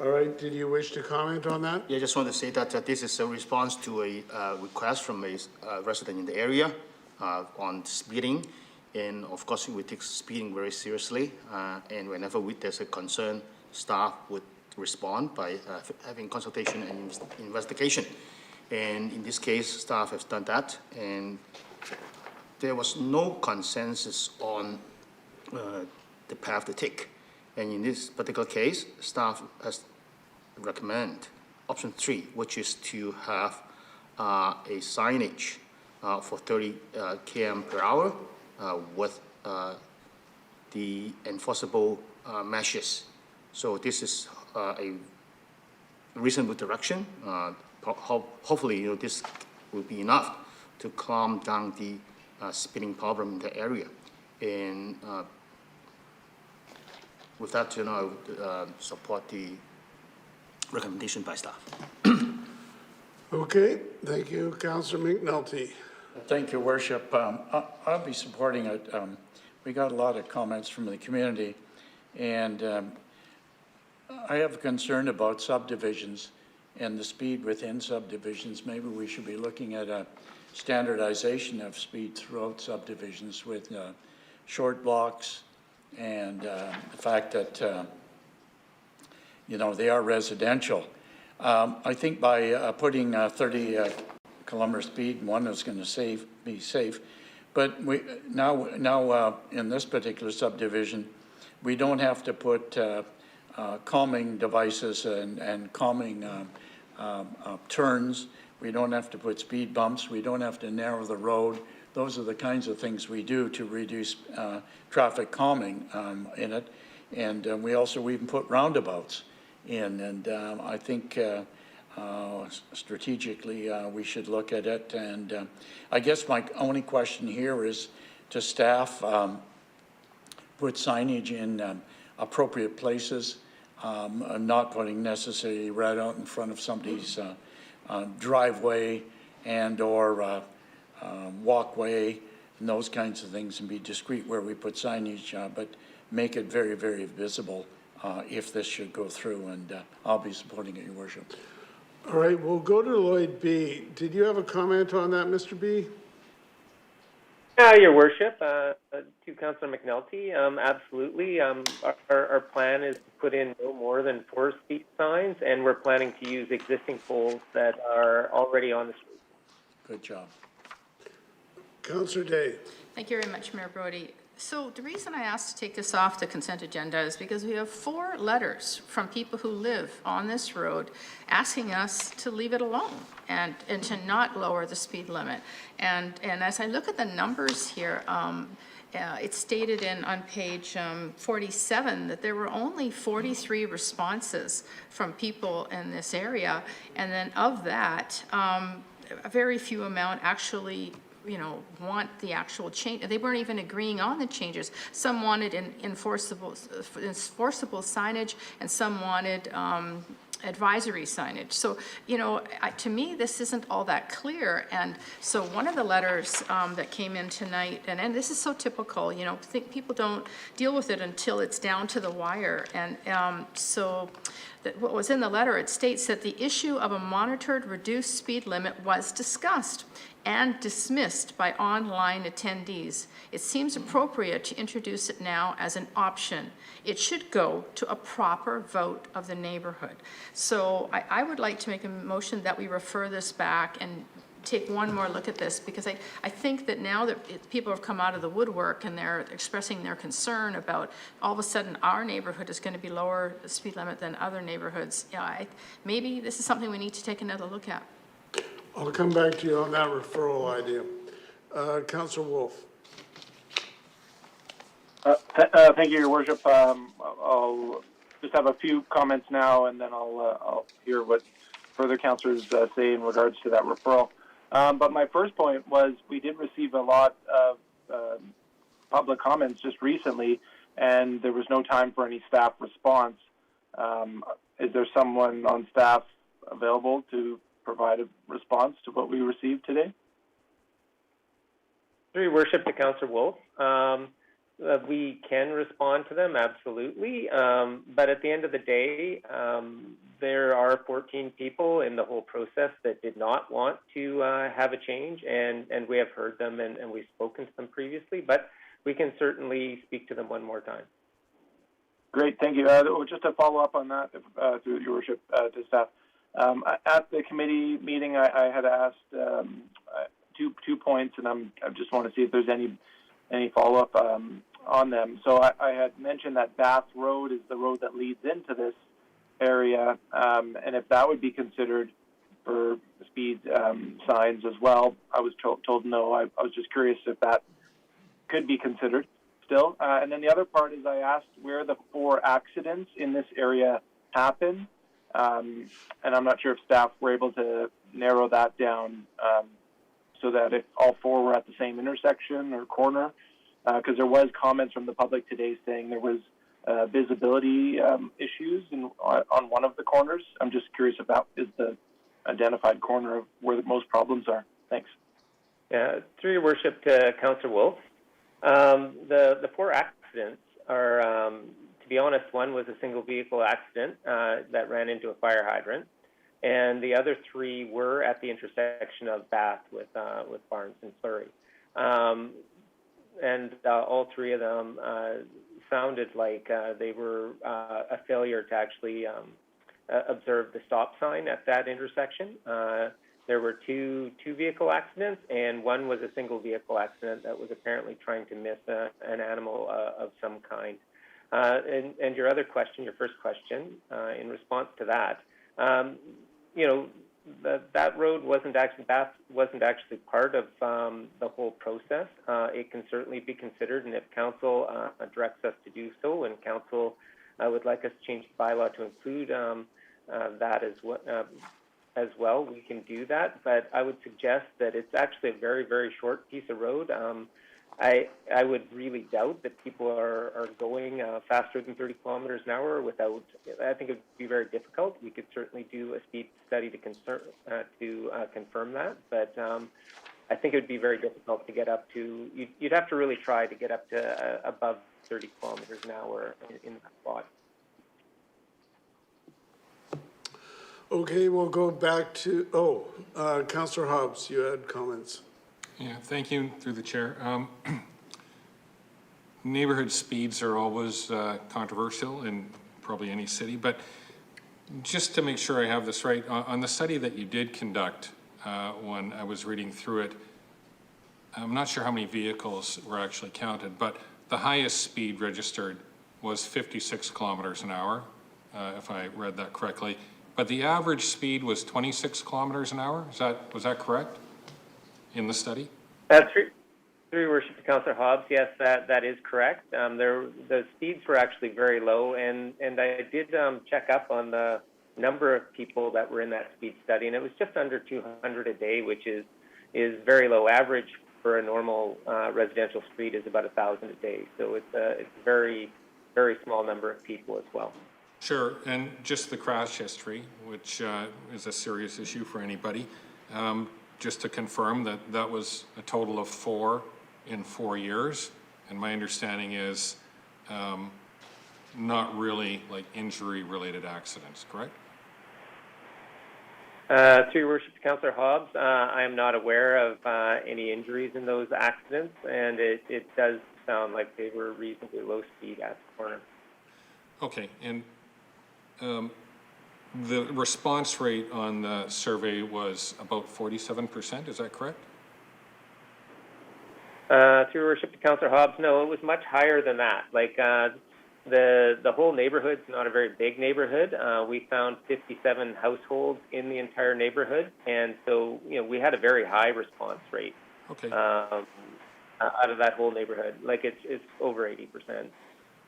All right, did you wish to comment on that? Yeah, I just want to say that this is a response to a request from a resident in the area on speeding. And of course, we take speeding very seriously. And whenever there's a concern, staff would respond by having consultation and investigation. And in this case, staff has done that. And there was no consensus on the path to take. And in this particular case, staff has recommend option 3, which is to have a signage for 30 km per hour with the enforceable measures. So this is a reasonable direction. Hopefully, this will be enough to calm down the speeding problem in the area. And with that, I would support the recommendation by staff. Okay, thank you, Councillor McNulty. Thank you, Worship. I'll be supporting it. We got a lot of comments from the community, and I have a concern about subdivisions and the speed within subdivisions. Maybe we should be looking at a standardization of speed throughout subdivisions with short blocks and the fact that they are residential. I think by putting 30 kilometer speed, one is going to be safe. But now in this particular subdivision, we don't have to put calming devices and calming turns. We don't have to put speed bumps. We don't have to narrow the road. Those are the kinds of things we do to reduce traffic calming in it. And we even put roundabouts in. And I think strategically we should look at it. And I guess my only question here is to staff, put signage in appropriate places, not putting necessarily right out in front of somebody's driveway and or walkway and those kinds of things, and be discreet where we put signage, but make it very, very visible if this should go through, and I'll be supporting it, Your Worship. All right, we'll go to Lloyd B. Did you have a comment on that, Mr. B? Your Worship, to Councillor McNulty, absolutely. Our plan is to put in no more than 4 speed signs, and we're planning to use existing poles that are already on the street. Good job. Councillor Day. Thank you very much, Mayor Brody. So the reason I asked to take this off the consent agenda is because we have 4 letters from people who live on this road asking us to leave it alone and to not lower the speed limit. And as I look at the numbers here, it's stated on page 47 that there were only 43 responses from people in this area. And then of that, a very few amount actually want the actual change. They weren't even agreeing on the changes. Some wanted enforceable signage, and some wanted advisory signage. So, to me, this isn't all that clear. And so one of the letters that came in tonight, and this is so typical, think people don't deal with it until it's down to the wire. And so what was in the letter, it states that the issue of a monitored reduced speed limit was discussed and dismissed by online attendees. It seems appropriate to introduce it now as an option. It should go to a proper vote of the neighborhood. So I would like to make a motion that we refer this back and take one more look at this, because I think that now that people have come out of the woodwork and they're expressing their concern about all of a sudden our neighborhood is going to be lower speed limit than other neighborhoods, maybe this is something we need to take another look at. I'll come back to you on that referral idea. Councillor Wolf. Thank you, Your Worship. I'll just have a few comments now, and then I'll hear what further councillors say in regards to that referral. But my first point was we did receive a lot of public comments just recently, and there was no time for any staff response. Is there someone on staff available to provide a response to what we received today? Through Your Worship, to Councillor Wolf. We can respond to them, absolutely. But at the end of the day, there are 14 people in the whole process that did not want to have a change, and we have heard them and we've spoken to them previously, but we can certainly speak to them one more time. Great, thank you. Just to follow up on that, through Your Worship, to staff. At the committee meeting, I had asked two points, and I just want to see if there's any follow-up on them. So I had mentioned that Bath Road is the road that leads into this area, and if that would be considered for speed signs as well. I was told no. I was just curious if that could be considered still. And then the other part is I asked where the 4 accidents in this area happen, and I'm not sure if staff were able to narrow that down so that if all 4 were at the same intersection or corner, because there was comments from the public today saying there was visibility issues on one of the corners. I'm just curious if that is the identified corner of where the most problems are. Thanks. Yeah, through Your Worship, to Councillor Wolf. The 4 accidents are, to be honest, one was a single vehicle accident that ran into a fire hydrant, and the other 3 were at the intersection of Bath with Barnes and Surrey. And all 3 of them sounded like they were a failure to actually observe the stop sign at that intersection. There were two vehicle accidents, and one was a single vehicle accident that was apparently trying to miss an animal of some kind. And your other question, your first question, in response to that, that road wasn't actually part of the whole process. It can certainly be considered, and if council directs us to do so, and council would like us to change the bylaw to include that as well, we can do that. But I would suggest that it's actually a very, very short piece of road. I would really doubt that people are going faster than 30 kilometers an hour without. I think it would be very difficult. We could certainly do a speed study to confirm that, but I think it would be very difficult to get up to. You'd have to really try to get up to above 30 kilometers an hour in that spot. Okay, we'll go back to, Councillor Hobbs, you had comments. Yeah, thank you, through the chair. Neighborhood speeds are always controversial in probably any city, but just to make sure I have this right, on the study that you did conduct when I was reading through it, I'm not sure how many vehicles were actually counted, but the highest speed registered was 56 kilometers an hour, if I read that correctly. But the average speed was 26 kilometers an hour. Was that correct in the study? That's true. Through Your Worship, to Councillor Hobbs, yes, that is correct. The speeds were actually very low, and I did check up on the number of people that were in that speed study, and it was just under 200 a day, which is very low. Average for a normal residential street is about 1,000 a day, so it's a very, very small number of people as well. Sure, and just the crash history, which is a serious issue for anybody. Just to confirm that was a total of 4 in 4 years, and my understanding is not really like injury-related accidents, correct? Through Your Worship, to Councillor Hobbs, I am not aware of any injuries in those accidents, and it does sound like they were reasonably low speed at the corner. Okay, and The response rate on the survey was about 47%, is that correct? Through your worship to Councillor Hobbs, no, it was much higher than that. Like the whole neighborhood's not a very big neighborhood. We found 57 households in the entire neighborhood, and so we had a very high response rate. Okay. Out of that whole neighborhood, like it's over 80%.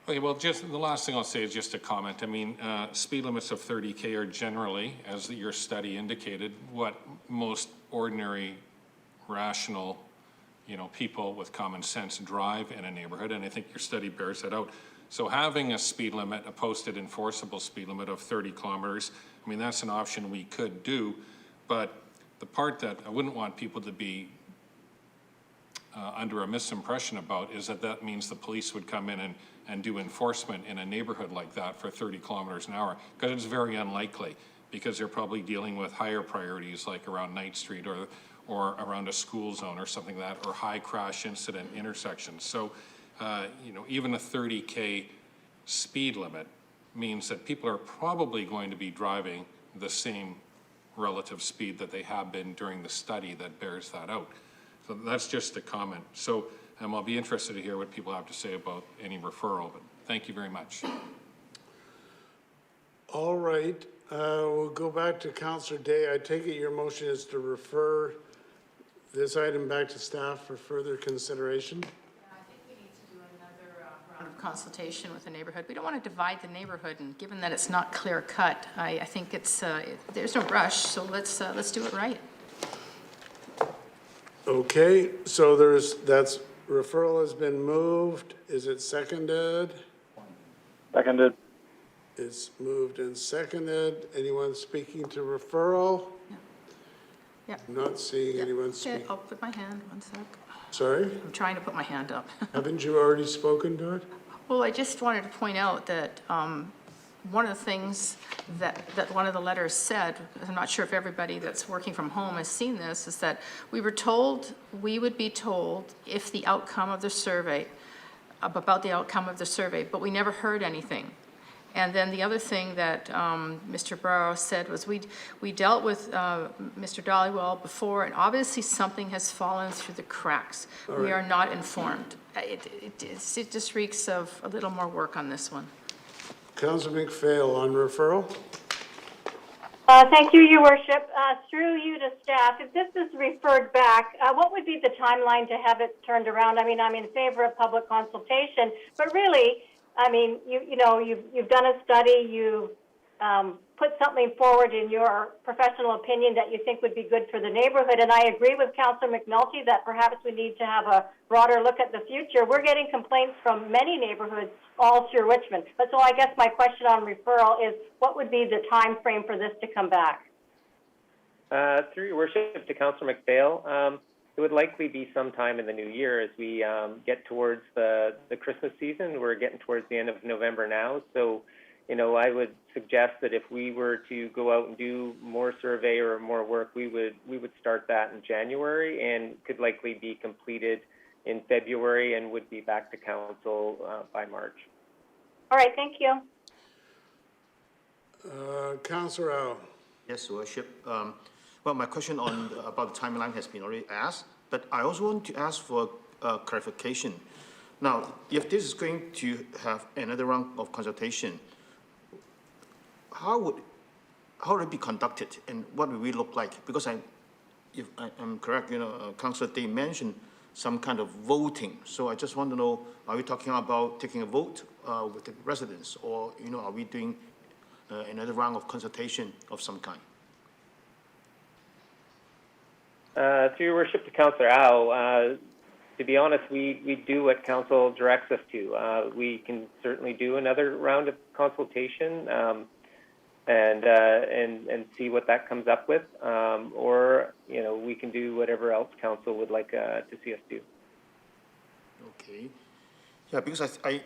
Okay, well, just the last thing I'll say is just a comment. I mean, speed limits of 30K are generally, as your study indicated, what most ordinary, rational, people with common sense drive in a neighborhood, and I think your study bears that out. So having a speed limit, a posted enforceable speed limit of 30 kilometers, I mean, that's an option we could do, but the part that I wouldn't want people to be under a misimpression about is that means the police would come in and do enforcement in a neighborhood like that for 30 kilometers an hour, because it's very unlikely, because they're probably dealing with higher priorities like around Knight Street or around a school zone or something like that, or high crash incident intersections. So, even a 30K speed limit means that people are probably going to be driving the same relative speed that they have been during the study that bears that out. So that's just a comment. So I'll be interested to hear what people have to say about any referral, but thank you very much. All right, we'll go back to Councillor Day. I take it your motion is to refer this item back to staff for further consideration? I think we need to do another round of consultation with the neighborhood. We don't want to divide the neighborhood, and given that it's not clear cut, I think it's there's no rush. So let's do it right. Okay, so that's referral has been moved. Is it seconded? Seconded. It's moved and seconded. Anyone speaking to referral? Yeah. Not seeing anyone speak. Okay, I'll put my hand, one sec. Sorry? I'm trying to put my hand up. Haven't you already spoken to it? Well, I just wanted to point out that one of the things that one of the letters said, I'm not sure if everybody that's working from home has seen this, is that we would be told if the outcome of the survey, about the outcome of the survey, but we never heard anything. And then the other thing that Mr. Barrow said was we dealt with Mr. Dollywell before, and obviously something has fallen through the cracks. We are not informed. It just reeks of a little more work on this one. Councillor McPhail on referral. Thank you, Your Worship. Through you to staff, if this is referred back, what would be the timeline to have it turned around? I mean, I'm in favor of public consultation, but really, I mean, you've done a study, you've put something forward in your professional opinion that you think would be good for the neighborhood, and I agree with Councillor McNulty that perhaps we need to have a broader look at the future. We're getting complaints from many neighborhoods all through Richmond. But so I guess my question on referral is, what would be the time frame for this to come back? Through your worship to Councillor McPhail, it would likely be sometime in the new year as we get towards the Christmas season. We're getting towards the end of November now. So, I would suggest that if we were to go out and do more survey or more work, we would start that in January and could likely be completed in February and would be back to council by March. All right, thank you. Councillor Rao. Yes, Your Worship. Well, my question about the timeline has been already asked, but I also want to ask for clarification. Now, if this is going to have another round of consultation, how would it be conducted, and what will we look like? Because if I'm correct, Councillor Day mentioned some kind of voting. So I just want to know, are we talking about taking a vote with the residents, or are we doing another round of consultation of some kind? Through your worship to Councillor Au, to be honest, we do what council directs us to. We can certainly do another round of consultation and see what that comes up with, or we can do whatever else council would like to see us do. Okay. Yeah, because I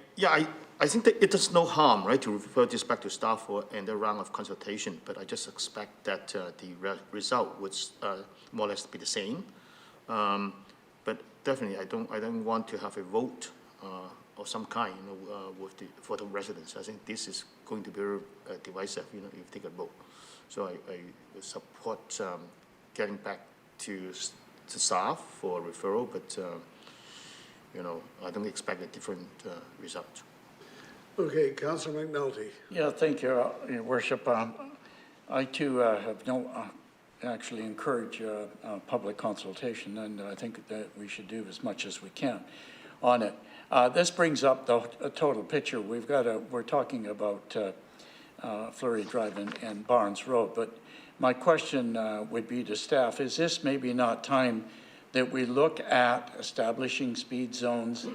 think that it does no harm, right, to refer this back to staff for another round of consultation, but I just expect that the result would more or less be the same. But definitely, I don't want to have a vote of some kind, for the residents. I think this is going to be very divisive, if you take a vote. So I support getting back to staff for referral, but I don't expect a different result. Okay, Councillor McNulty. Yeah, thank you, Your Worship. I too have actually encourage public consultation, and I think that we should do as much as we can on it. This brings up the total picture. We're talking about Fleury Drive and Barnes Road, but my question would be to staff, is this maybe not time that we look at establishing speed zones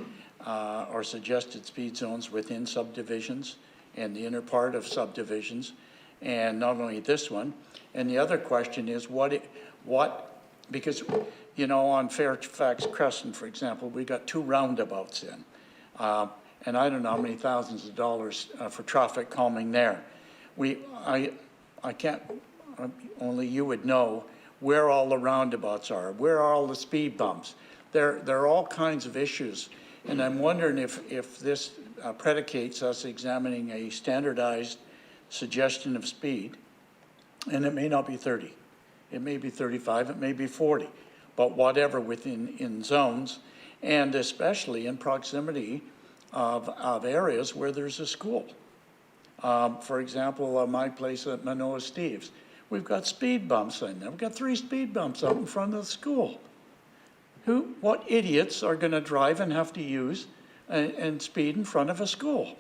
or suggested speed zones within subdivisions and the inner part of subdivisions, and not only this one? And the other question is because, on Fairfax Crescent, for example, we got 2 roundabouts in. And I don't know how many thousands of dollars for traffic calming there. I can't, only you would know where all the roundabouts are, where are all the speed bumps. There are all kinds of issues. And I'm wondering if this predicates us examining a standardized suggestion of speed, and it may not be 30, it may be 35, it may be 40, but whatever in zones, and especially in proximity of areas where there's a school. For example, my place at Manoa Steve's, we've got speed bumps in there. We've got 3 speed bumps out in front of the school. What idiots are going to drive and have to use and speed in front of a school?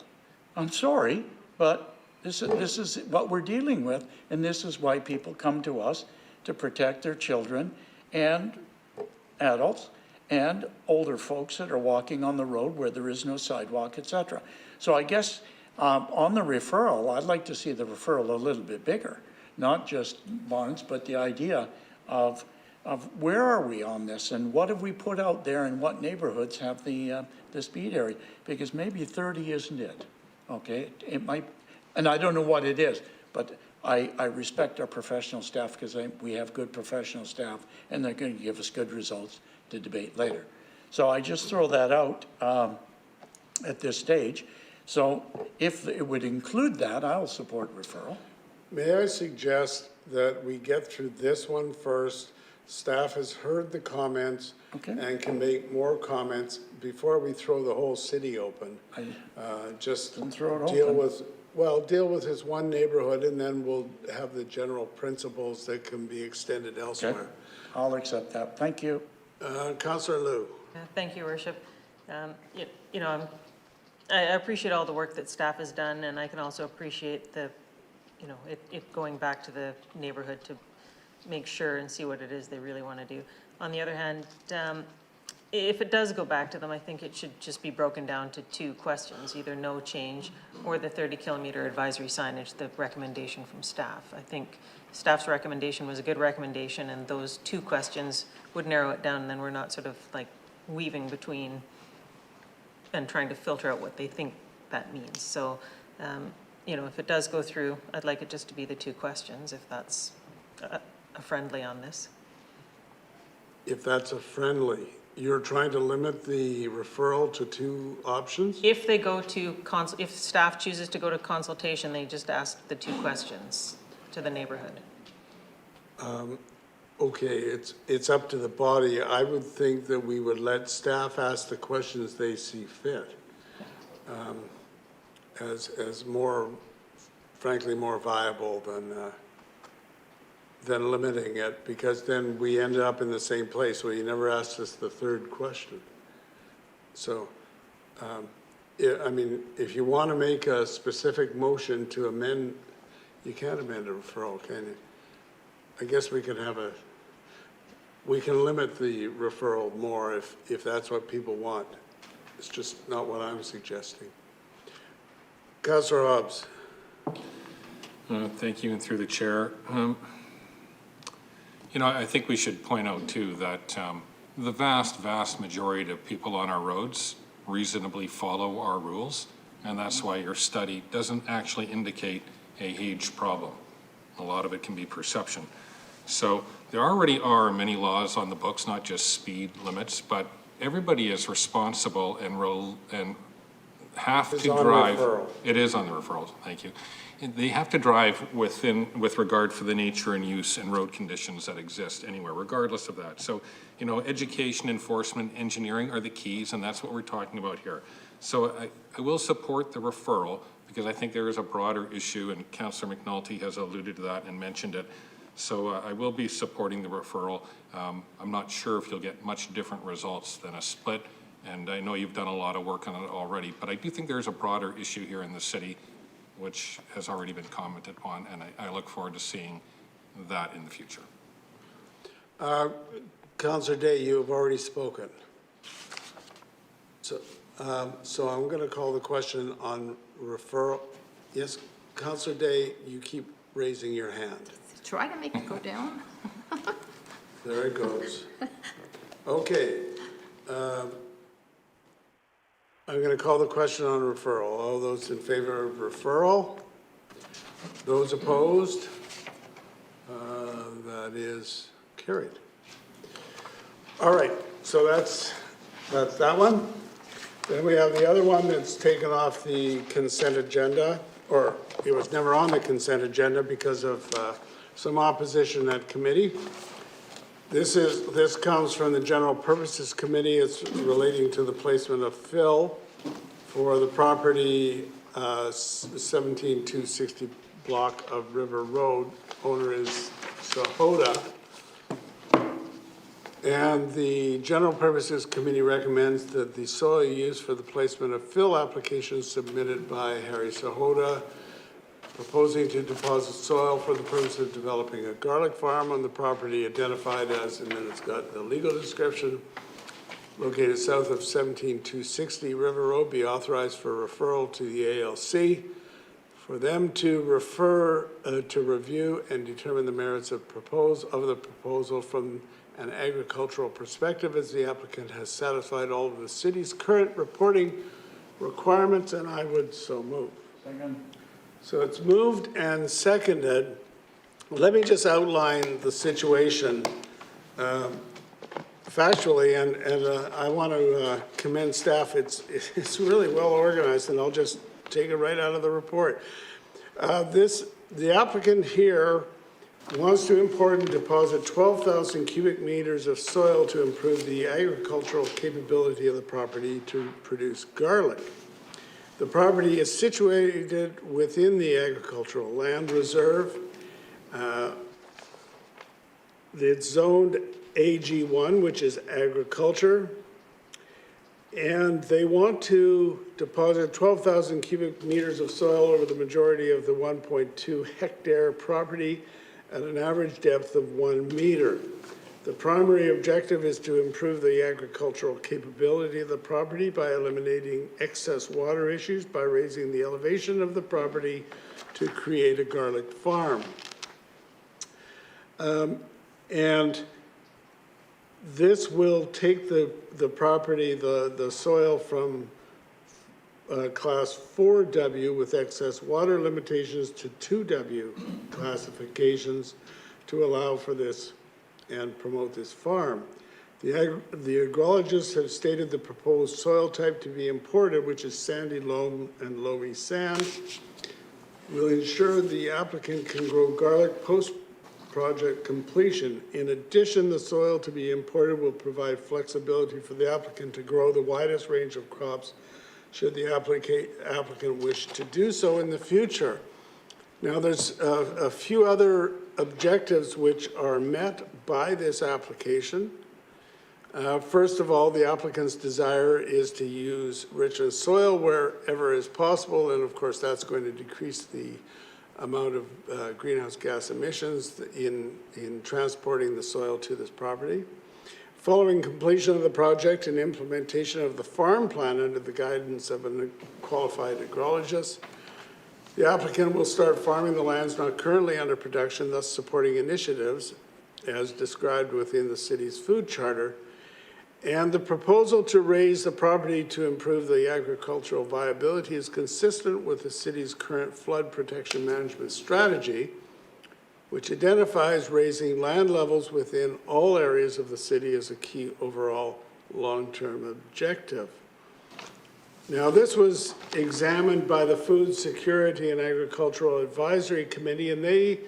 I'm sorry, but this is what we're dealing with, and this is why people come to us to protect their children and adults and older folks that are walking on the road where there is no sidewalk, etc. So I guess on the referral, I'd like to see the referral a little bit bigger, not just Barnes, but the idea of where are we on this, and what have we put out there, and what neighborhoods have the speed area? Because maybe 30 isn't it. Okay, it might. And I don't know what it is, but I respect our professional staff, because we have good professional staff, and they're going to give us good results to debate later. So I just throw that out at this stage. So if it would include that, I'll support referral. May I suggest that we get through this one first? Staff has heard the comments and can make more comments before we throw the whole city open. Just deal with this one neighborhood, and then we'll have the general principles that can be extended elsewhere. Okay. I'll accept that. Thank you. Councillor Liu. Thank you, Worship. I appreciate all the work that staff has done, and I can also appreciate it going back to the neighborhood to make sure and see what it is they really want to do. On the other hand, if it does go back to them, I think it should just be broken down to 2 questions, either no change or the 30-kilometer advisory signage, the recommendation from staff. I think staff's recommendation was a good recommendation, and those 2 questions would narrow it down, and then we're not sort of like weaving between and trying to filter out what they think that means. So, if it does go through, I'd like it just to be the 2 questions, if that's a friendly on this. If that's a friendly, you're trying to limit the referral to 2 options? If they go to if staff chooses to go to consultation, they just ask the 2 questions to the neighborhood. Okay, it's up to the body. I would think that we would let staff ask the questions they see fit, as more, frankly, more viable than limiting it, because then we end up in the same place where you never asked us the 3rd question. So, if you want to make a specific motion to amend, you can't amend a referral, can you? I guess we can limit the referral more if that's what people want. It's just not what I'm suggesting. Councillor Hobbs. Thank you, and through the chair. I think we should point out too that the vast majority of people on our roads reasonably follow our rules, and that's why your study doesn't actually indicate a huge problem. A lot of it can be perception. So there already are many laws on the books, not just speed limits, but everybody is responsible and have It's to on drive. referral. It is on the referrals, thank you. And they have to drive with regard for the nature and use and road conditions that exist anywhere, regardless of that. So, you know, education, enforcement, engineering are the keys, and that's what we're talking about here. So I will support the referral because I think there is a broader issue, and Councillor McNulty has alluded to that and mentioned it. So I will be supporting the referral. I'm not sure if you'll get much different results than a split, and I know you've done a lot of work on it already, but I do think there's a broader issue here in the city which has already been commented on, and I look forward to seeing that in the future. Councillor Day, you have already spoken. So I'm going to call the question on referral. Yes, Councillor Day, you keep raising your hand. Try to make it go down. There it goes. Okay. I'm going to call the question on referral. All those in favor of referral? Those opposed? That is carried. All right, so that's that one. Then we have the other one that's taken off the consent agenda, or it was never on the consent agenda because of some opposition at committee. This comes from the General Purposes Committee. It's relating to the placement of fill for the property 17260 block of River Road. Owner is Sahota. And the General Purposes Committee recommends that the soil used for the placement of fill applications submitted by Harry Sahota, proposing to deposit soil for the purpose of developing a garlic farm on the property identified as, and then it's got the legal description, located south of 17260 River Road, be authorized for referral to the ALC for them to refer to review and determine the merits of the proposal from an agricultural perspective, as the applicant has satisfied all of the city's current reporting requirements, and I would so move. Second. So it's moved and seconded. Let me just outline the situation factually, and I want to commend staff. It's really well organized, and I'll just take it right out of the report. The applicant here wants to import and deposit 12,000 cubic meters of soil to improve the agricultural capability of the property to produce garlic. The property is situated within the agricultural land reserve. It's zoned AG1, which is agriculture, and they want to deposit 12,000 cubic meters of soil over the majority of the 1.2 hectare property at an average depth of 1 meter. The primary objective is to improve the agricultural capability of the property by eliminating excess water issues by raising the elevation of the property to create a garlic farm. And this will take the property, the soil from class 4W with excess water limitations to 2W classifications to allow for this and promote this farm. The agrologists have stated the proposed soil type to be imported, which is sandy loam and loamy sand, will ensure the applicant can grow garlic post-project completion. In addition, the soil to be imported will provide flexibility for the applicant to grow the widest range of crops should the applicant wish to do so in the future. Now, there's a few other objectives which are met by this application. First of all, the applicant's desire is to use richest soil wherever is possible, and of course that's going to decrease the amount of greenhouse gas emissions in transporting the soil to this property. Following completion of the project and implementation of the farm plan under the guidance of a qualified agrologist, the applicant will start farming the lands not currently under production, thus supporting initiatives as described within the city's food charter. And the proposal to raise the property to improve the agricultural viability is consistent with the city's current flood protection management strategy, which identifies raising land levels within all areas of the city as a key overall long-term objective. Now, this was examined by the Food Security and Agricultural Advisory Committee, and they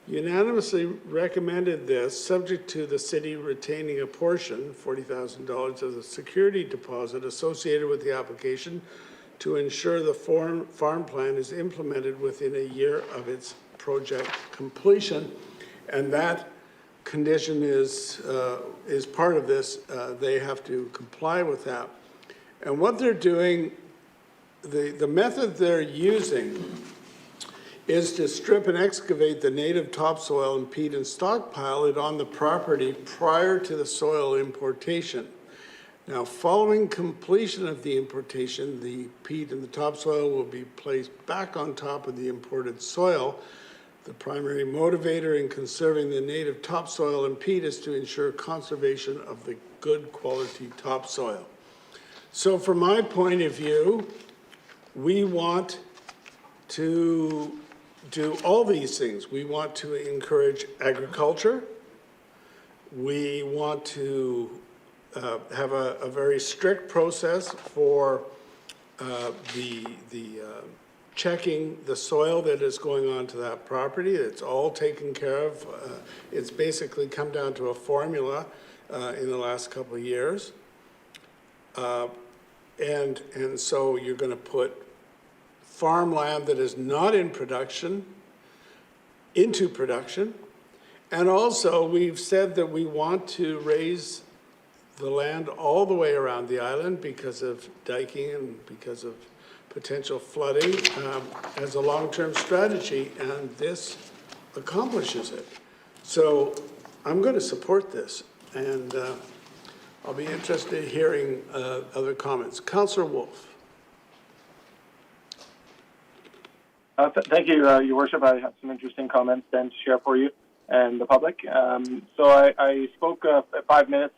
unanimously recommended this, subject to the city retaining a portion, $40,000, as a security deposit associated with the application to ensure the farm plan is implemented within a year of its project completion. And that condition is part of this. They have to comply with that. And what they're doing, the method they're using is to strip and excavate the native topsoil and peat and stockpile it on the property prior to the soil importation. Now, following completion of the importation, the peat and the topsoil will be placed back on top of the imported soil. The primary motivator in conserving the native topsoil and peat is to ensure conservation of the good quality topsoil. So from my point of view, we want to do all these things. We want to encourage agriculture. We want to have a very strict process for checking the soil that is going onto that property. It's all taken care of. It's basically come down to a formula in the last couple of years. And so you're going to put farmland that is not in production into production. And also we've said that we want to raise the land all the way around the island because of diking and because of potential flooding as a long-term strategy, and this accomplishes it. So I'm going to support this, and I'll be interested in hearing other comments. Councillor Wolf. Thank you, Your Worship. I have some interesting comments then to share for you and the public. So I spoke 5 minutes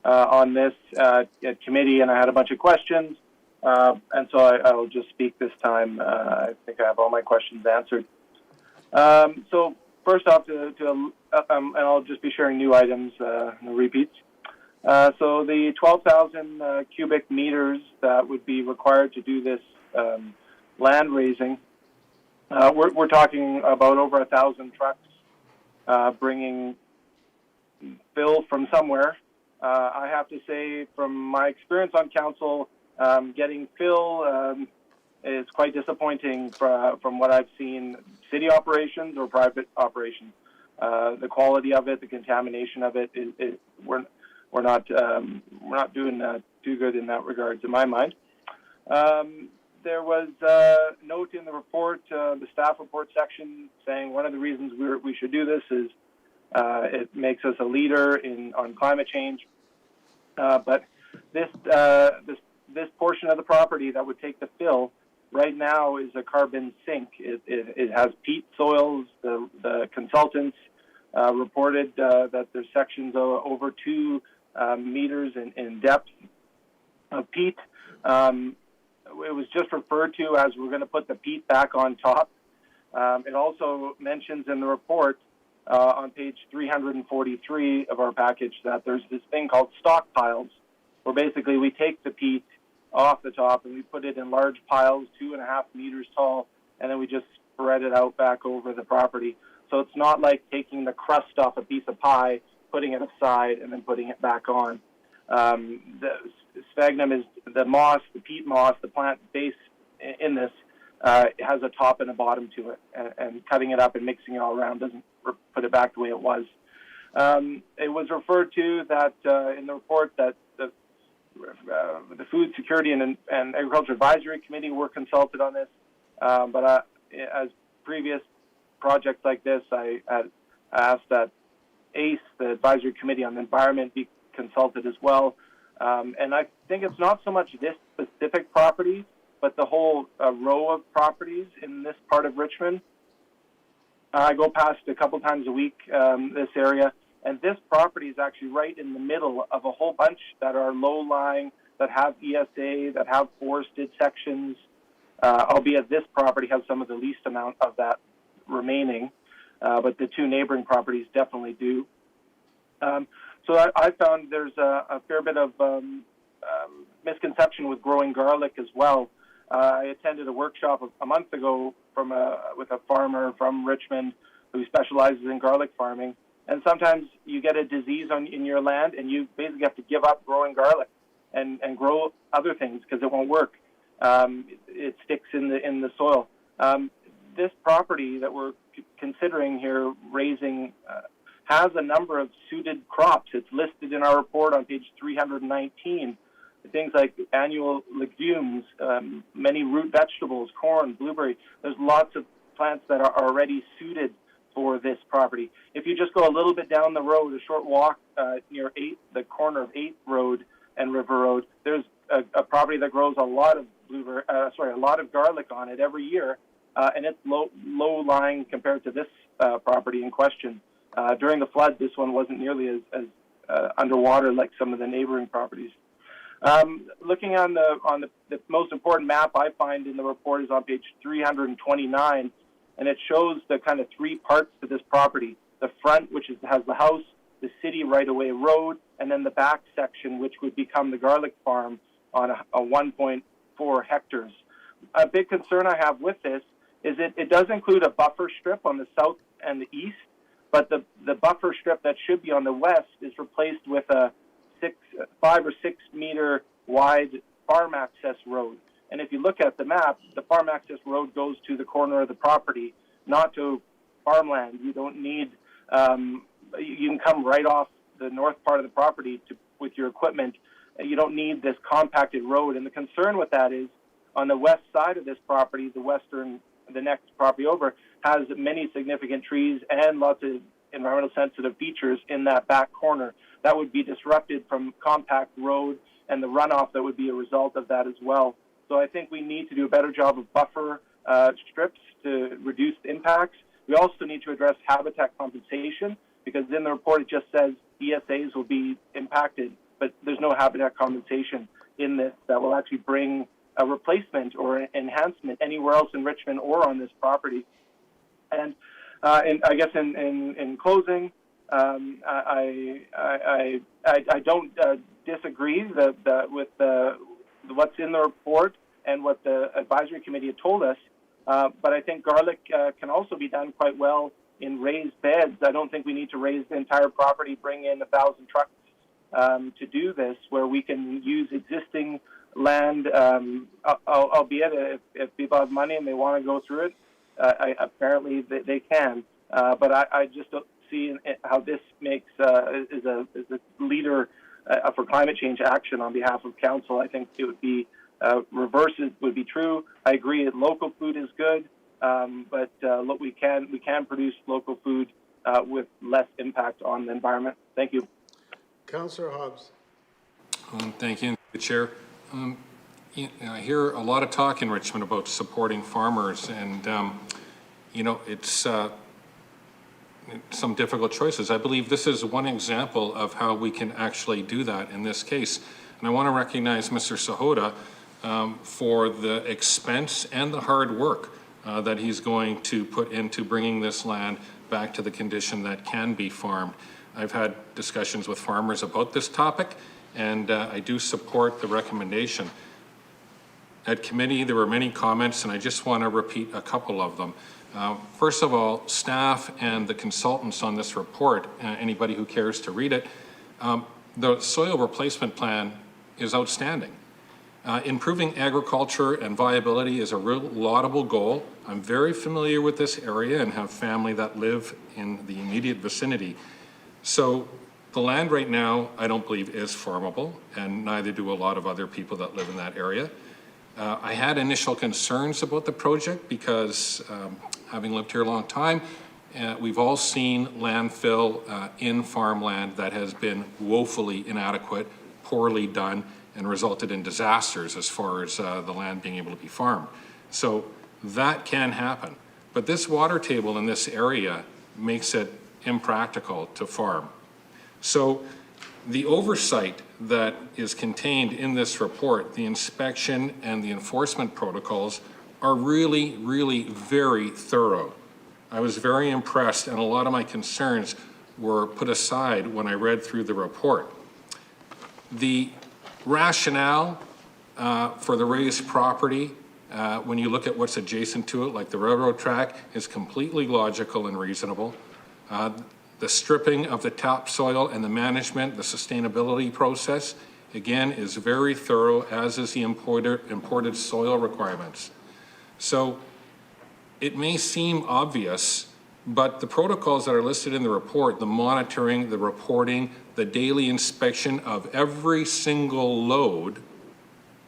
on this at committee, and I had a bunch of questions. And so I will just speak this time. I think I have all my questions answered. So first off, and I'll just be sharing new items, no repeats. So the 12,000 cubic meters that would be required to do this land raising, we're talking about over 1,000 trucks bringing fill from somewhere. I have to say, from my experience on council, getting fill is quite disappointing from what I've seen, city operations or private operations. The quality of it, the contamination of it, we're not doing too good in that regard, in my mind. There was a note in the report, the staff report section, saying one of the reasons we should do this is it makes us a leader on climate change. But this portion of the property that would take the fill right now is a carbon sink. It has peat soils. The consultants reported that there's sections over 2 meters in depth of peat. It was just referred to as we're going to put the peat back on top. It also mentions in the report on page 343 of our package that there's this thing called stockpiles, where basically we take the peat off the top and we put it in large piles, 2.5 meters tall, and then we just spread it out back over the property. So it's not like taking the crust off a piece of pie, putting it aside, and then putting it back on. The sphagnum is the moss, the peat moss, the plant base in this has a top and a bottom to it, and cutting it up and mixing it all around doesn't put it back the way it was. It was referred to that in the report that the Food Security and Agriculture Advisory Committee were consulted on this, but as previous projects like this, I asked that ACE, the Advisory Committee on the Environment, be consulted as well. And I think it's not so much this specific property, but the whole row of properties in this part of Richmond. I go past a couple times a week this area, and this property is actually right in the middle of a whole bunch that are low-lying, that have ESA, that have forested sections, albeit this property has some of the least amount of that remaining, but the 2 neighboring properties definitely do. So I found there's a fair bit of misconception with growing garlic as well. I attended a workshop a month ago with a farmer from Richmond who specializes in garlic farming. And sometimes you get a disease in your land, and you basically have to give up growing garlic and grow other things because it won't work. It sticks in the soil. This property that we're considering here raising has a number of suited crops. It's listed in our report on page 319. Things like annual legumes, many root vegetables, corn, blueberry. There's lots of plants that are already suited for this property. If you just go a little bit down the road, a short walk near the corner of 8th Road and River Road, there's a property that grows a lot of garlic on it every year, and it's low lying compared to this property in question. During the flood, this one wasn't nearly as underwater like some of the neighboring properties. Looking on the most important map I find in the report is on page 329, and it shows the kind of three parts to this property. The front, which has the house, the city right-of-way road, and then the back section, which would become the garlic farm on a 1.4 hectares. A big concern I have with this is it does include a buffer strip on the south and the east, but the buffer strip that should be on the west is replaced with a 5 or 6 meter wide farm access road. And if you look at the map, the farm access road goes to the corner of the property, not to farmland. You don't need, you can come right off the north part of the property with your equipment. You don't need this compacted road. And the concern with that is on the west side of this property, the next property over, has many significant trees and lots of environmental sensitive features in that back corner. That would be disrupted from compact road and the runoff that would be a result of that as well. So I think we need to do a better job of buffer strips to reduce the impacts. We also need to address habitat compensation, because in the report it just says ESAs will be impacted, but there's no habitat compensation in this that will actually bring a replacement or enhancement anywhere else in Richmond or on this property. And I guess in closing, I don't disagree with what's in the report and what the advisory committee had told us, but I think garlic can also be done quite well in raised beds. I don't think we need to raise the entire property, bring in 1,000 trucks to do this, where we can use existing land, albeit if people have money and they want to go through it, apparently they can. But I just don't see how this makes is a leader for climate change action on behalf of council. I think it would be reverse would be true. I agree that local food is good, but look, we can produce local food with less impact on the environment. Thank you. Councillor Hobbs. Thank you, Chair. I hear a lot of talk in Richmond about supporting farmers, and it's some difficult choices. I believe this is one example of how we can actually do that in this case. And I want to recognize Mr. Sahota for the expense and the hard work that he's going to put into bringing this land back to the condition that can be farmed. I've had discussions with farmers about this topic, and I do support the recommendation. At committee, there were many comments, and I just want to repeat a couple of them. First of all, staff and the consultants on this report, anybody who cares to read it, the soil replacement plan is outstanding. Improving agriculture and viability is a real laudable goal. I'm very familiar with this area and have family that live in the immediate vicinity. So the land right now, I don't believe is farmable, and neither do a lot of other people that live in that area. I had initial concerns about the project because having lived here a long time, we've all seen landfill in farmland that has been woefully inadequate, poorly done, and resulted in disasters as far as the land being able to be farmed. So that can happen. But this water table in this area makes it impractical to farm. So the oversight that is contained in this report, the inspection and the enforcement protocols, are really, really very thorough. I was very impressed, and a lot of my concerns were put aside when I read through the report. The rationale for the raised property, when you look at what's adjacent to it, like the railroad track, is completely logical and reasonable. The stripping of the topsoil and the management, the sustainability process, again, is very thorough, as is the imported soil requirements. So it may seem obvious, but the protocols that are listed in the report, the monitoring, the reporting, the daily inspection of every single load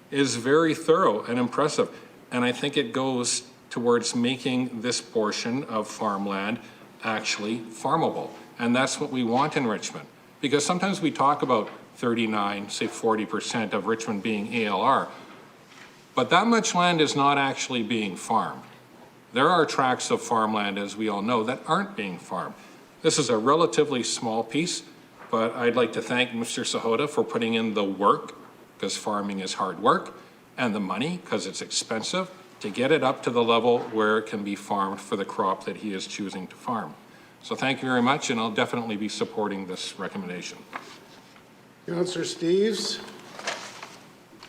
is very thorough and impressive. And I think it goes towards making this portion of farmland actually farmable. And that's what we want in Richmond. Because sometimes we talk about 39, say 40% of Richmond being ALR, but that much land is not actually being farmed. There are tracts of farmland, as we all know, that aren't being farmed. This is a relatively small piece, but I'd like to thank Mr. Sahota for putting in the work, because farming is hard work, and the money, because it's expensive, to get it up to the level where it can be farmed for the crop that he is choosing to farm. So thank you very much, and I'll definitely be supporting this recommendation. Councillor Steves?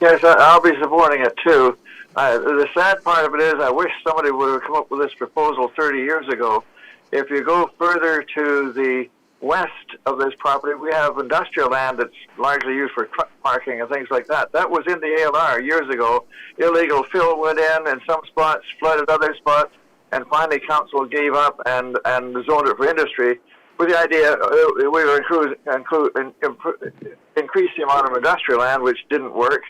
Yes, I'll be supporting it too. The sad part of it is I wish somebody would have come up with this proposal 30 years ago. If you go further to the west of this property, we have industrial land that's largely used for truck parking and things like that. That was in the ALR years ago. Illegal fill went in some spots, flooded other spots, and finally council gave up and zoned it for industry with the idea we would increase the amount of industrial land, which didn't work.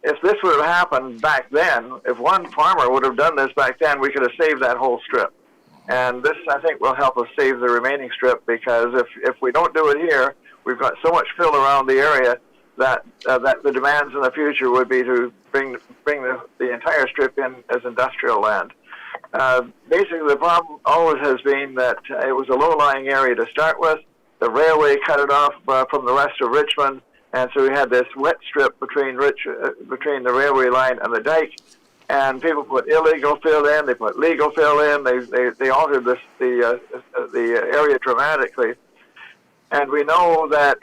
If this would have happened back then, if one farmer would have done this back then, we could have saved that whole strip. And this, I think, will help us save the remaining strip, because if we don't do it here, we've got so much fill around the area that the demands in the future would be to bring the entire strip in as industrial land. Basically, the problem always has been that it was a low-lying area to start with. The railway cut it off from the rest of Richmond, and so we had this wet strip between the railway line and the dike. And people put illegal fill in, they put legal fill in, they altered the area dramatically. And we know that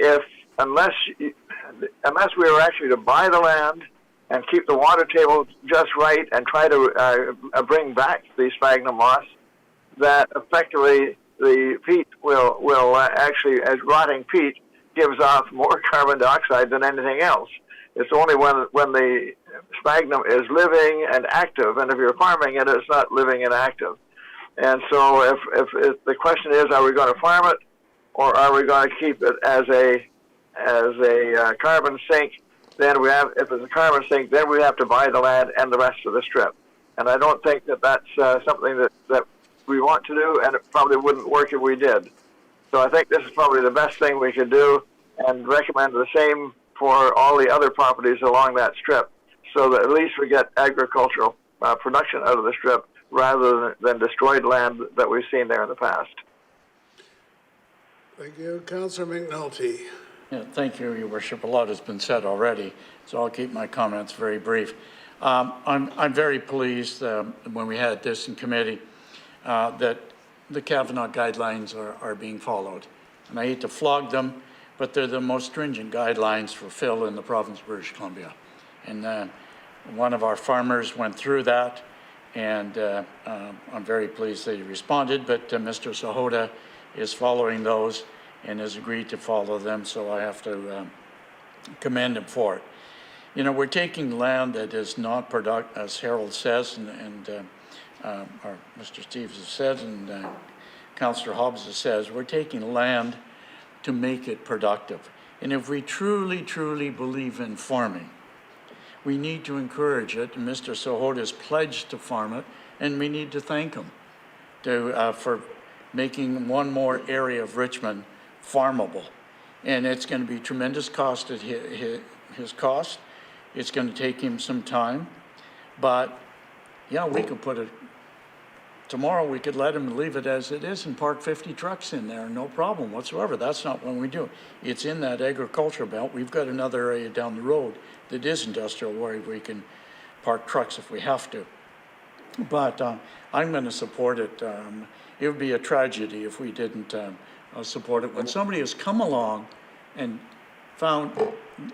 unless we were actually to buy the land and keep the water table just right and try to bring back the sphagnum moss, that effectively the peat will actually, as rotting peat, gives off more carbon dioxide than anything else. It's only when the sphagnum is living and active, and if you're farming it, it's not living and active. And so if the question is, are we going to farm it, or are we going to keep it as a carbon sink, then if it's a carbon sink, then we have to buy the land and the rest of the strip. And I don't think that that's something that we want to do, and it probably wouldn't work if we did. So I think this is probably the best thing we could do, and recommend the same for all the other properties along that strip, so that at least we get agricultural production out of the strip rather than destroyed land that we've seen there in the past. Thank you. Councillor McNulty. Yeah, thank you, Your Worship. A lot has been said already, so I'll keep my comments very brief. I'm very pleased when we had this in committee that the Kavanaugh guidelines are being followed. And I hate to flog them, but they're the most stringent guidelines for fill in the province of British Columbia. And one of our farmers went through that, and I'm very pleased that he responded, but Mr. Sahota is following those and has agreed to follow them, so I have to commend him for it. You know, we're taking land that is not productive, as Harold says, and or Mr. Steves has said, and Councillor Hobbs has said, we're taking land to make it productive. And if we truly, truly believe in farming, we need to encourage it. And Mr. Sahota has pledged to farm it, and we need to thank him for making one more area of Richmond farmable. And it's going to be tremendous cost at his cost. It's going to take him some time, but yeah, we could put it, tomorrow we could let him leave it as it is and park 50 trucks in there, no problem whatsoever. That's not what we do. It's in that agriculture belt. We've got another area down the road that is industrial where we can park trucks if we have to. But I'm going to support it. It would be a tragedy if we didn't support it. When somebody has come along and found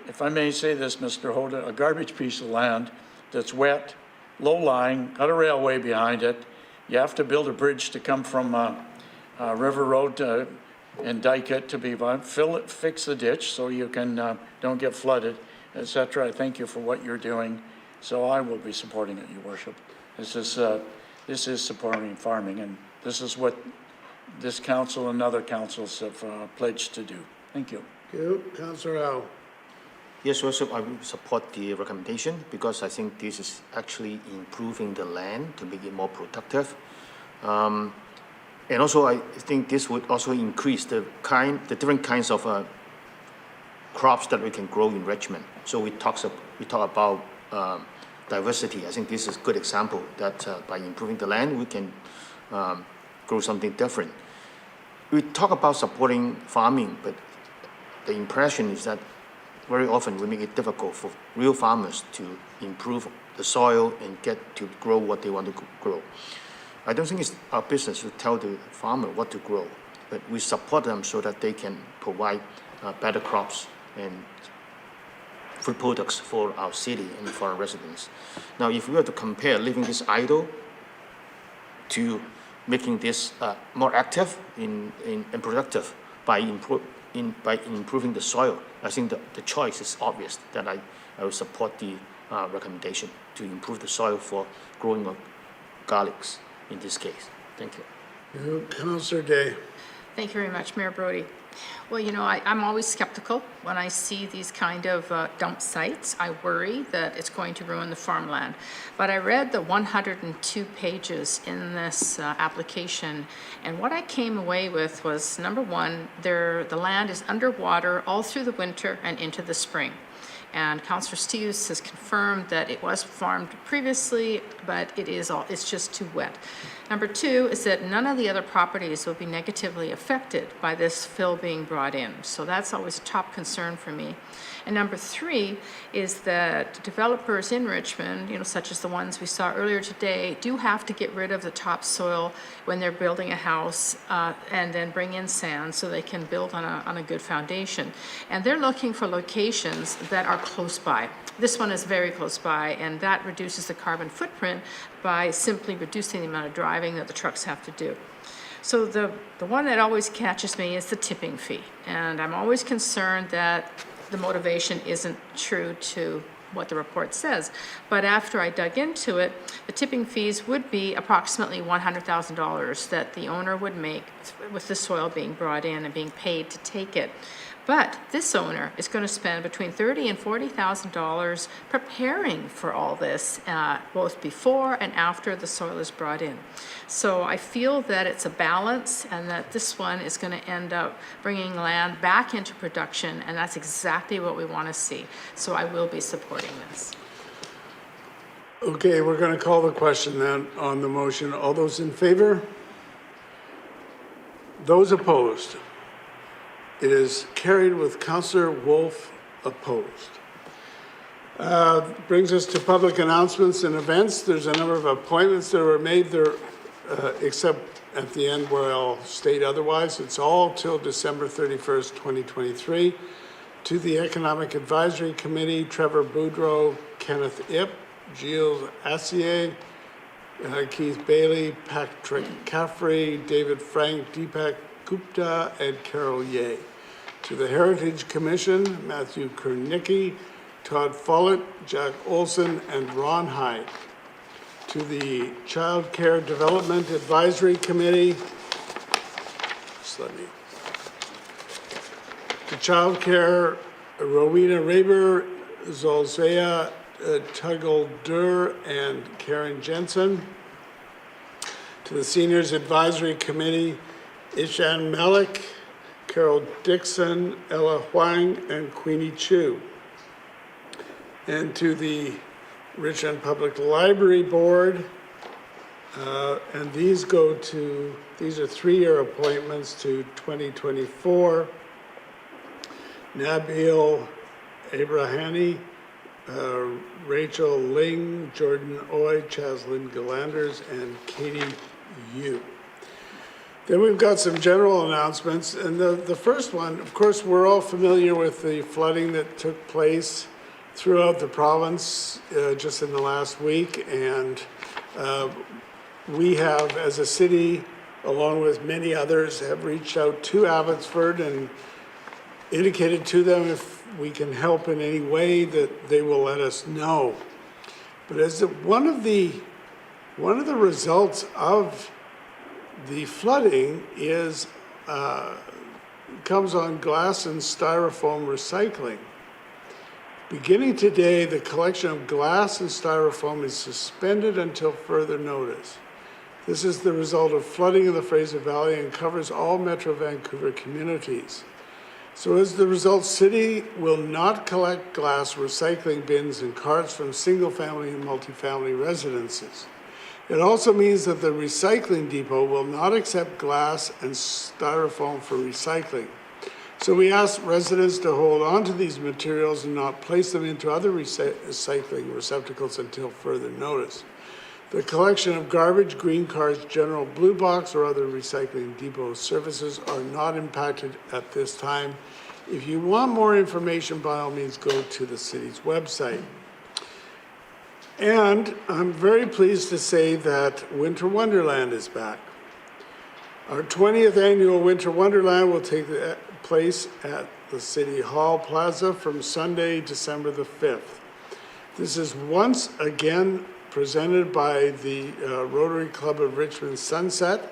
if I may say this, Mr. Hoda, a garbage piece of land that's wet, low-lying, got a railway behind it. You have to build a bridge to come from River Road and dike it to be, fill it, fix the ditch so you can, don't get flooded, et cetera. I thank you for what you're doing. So I will be supporting it, Your Worship. This is supporting farming, and this is what this council and other councils have pledged to do. Thank you. Thank you. Councillor Au. Yes, Worship, I will support the recommendation because I think this is actually improving the land to make it more productive. And also, I think this would also increase the different kinds of crops that we can grow in Richmond. So we talk about diversity. I think this is a good example that by improving the land, we can grow something different. We talk about supporting farming, but the impression is that very often we make it difficult for real farmers to improve the soil and get to grow what they want to grow. I don't think it's our business to tell the farmer what to grow, but we support them so that they can provide better crops and food products for our city and for our residents. Now, if we were to compare leaving this idle to making this more active and productive by improving the soil, I think the choice is obvious that I will support the recommendation to improve the soil for growing of garlics in this case. Thank you. Councillor Day. Thank you very much, Mayor Brody. Well, you know, I'm always skeptical when I see these kind of dump sites. I worry that it's going to ruin the farmland. But I read the 102 pages in this application, and what I came away with was, number one, the land is underwater all through the winter and into the spring. And Councillor Steeves has confirmed that it was farmed previously, but it's just too wet. Number two is that none of the other properties will be negatively affected by this fill being brought in. So that's always a top concern for me. And number three is that developers in Richmond, you know, such as the ones we saw earlier today, do have to get rid of the topsoil when they're building a house and then bring in sand so they can build on a good foundation. And they're looking for locations that are close by. This one is very close by, and that reduces the carbon footprint by simply reducing the amount of driving that the trucks have to do. So the one that always catches me is the tipping fee. And I'm always concerned that the motivation isn't true to what the report says. But after I dug into it, the tipping fees would be approximately $100,000 that the owner would make with the soil being brought in and being paid to take it. But this owner is going to spend between $30,000 and $40,000 preparing for all this, both before and after the soil is brought in. So I feel that it's a balance and that this one is going to end up bringing land back into production, and that's exactly what we want to see. So I will be supporting this. Okay, we're going to call the question then on the motion. All those in favor? Those opposed? It is carried with Councillor Wolf opposed. Brings us to public announcements and events. There's a number of appointments that were made there, except at the end where I'll state otherwise. It's all till December 31st, 2023. To the Economic Advisory Committee, Trevor Boudreau, Kenneth Ip, Gilles Assier, Keith Bailey, Patrick Caffrey, David Frank, Deepak Gupta, and Carol Ye. To the Heritage Commission, Matthew Kernicki, Todd Follett, Jack Olson, and Ron Hyde. To the Child Care Development Advisory Committee, to Child Care, Rowena Raber, Zolzea Tuggle-Dur, and Karen Jensen. To the Seniors Advisory Committee, Ishan Malik, Carol Dixon, Ella Huang, and Queenie Chu. And to the Richmond Public Library Board, and these are 3-year appointments to 2024. Nabil Abrahani, Rachel Ling, Jordan Oy, Chaslyn Galanders, and Katie Yu. Then we've got some general announcements, and the first one, of course, we're all familiar with the flooding that took place throughout the province just in the last week, and we have, as a city, along with many others, have reached out to Abbotsford and indicated to them if we can help in any way that they will let us know. But as one of the results of the flooding is comes on glass and styrofoam recycling. Beginning today, the collection of glass and styrofoam is suspended until further notice. This is the result of flooding in the Fraser Valley and covers all Metro Vancouver communities. So as the result, City will not collect glass recycling bins and carts from single-family and multifamily residences. It also means that the recycling depot will not accept glass and styrofoam for recycling. So we ask residents to hold on to these materials and not place them into other recycling receptacles until further notice. The collection of garbage, green carts, general blue box, or other recycling depot services are not impacted at this time. If you want more information, by all means, go to the city's website. And I'm very pleased to say that Winter Wonderland is back. Our 20th annual Winter Wonderland will take place at the City Hall Plaza from Sunday, December the 5th. This is once again presented by the Rotary Club of Richmond Sunset,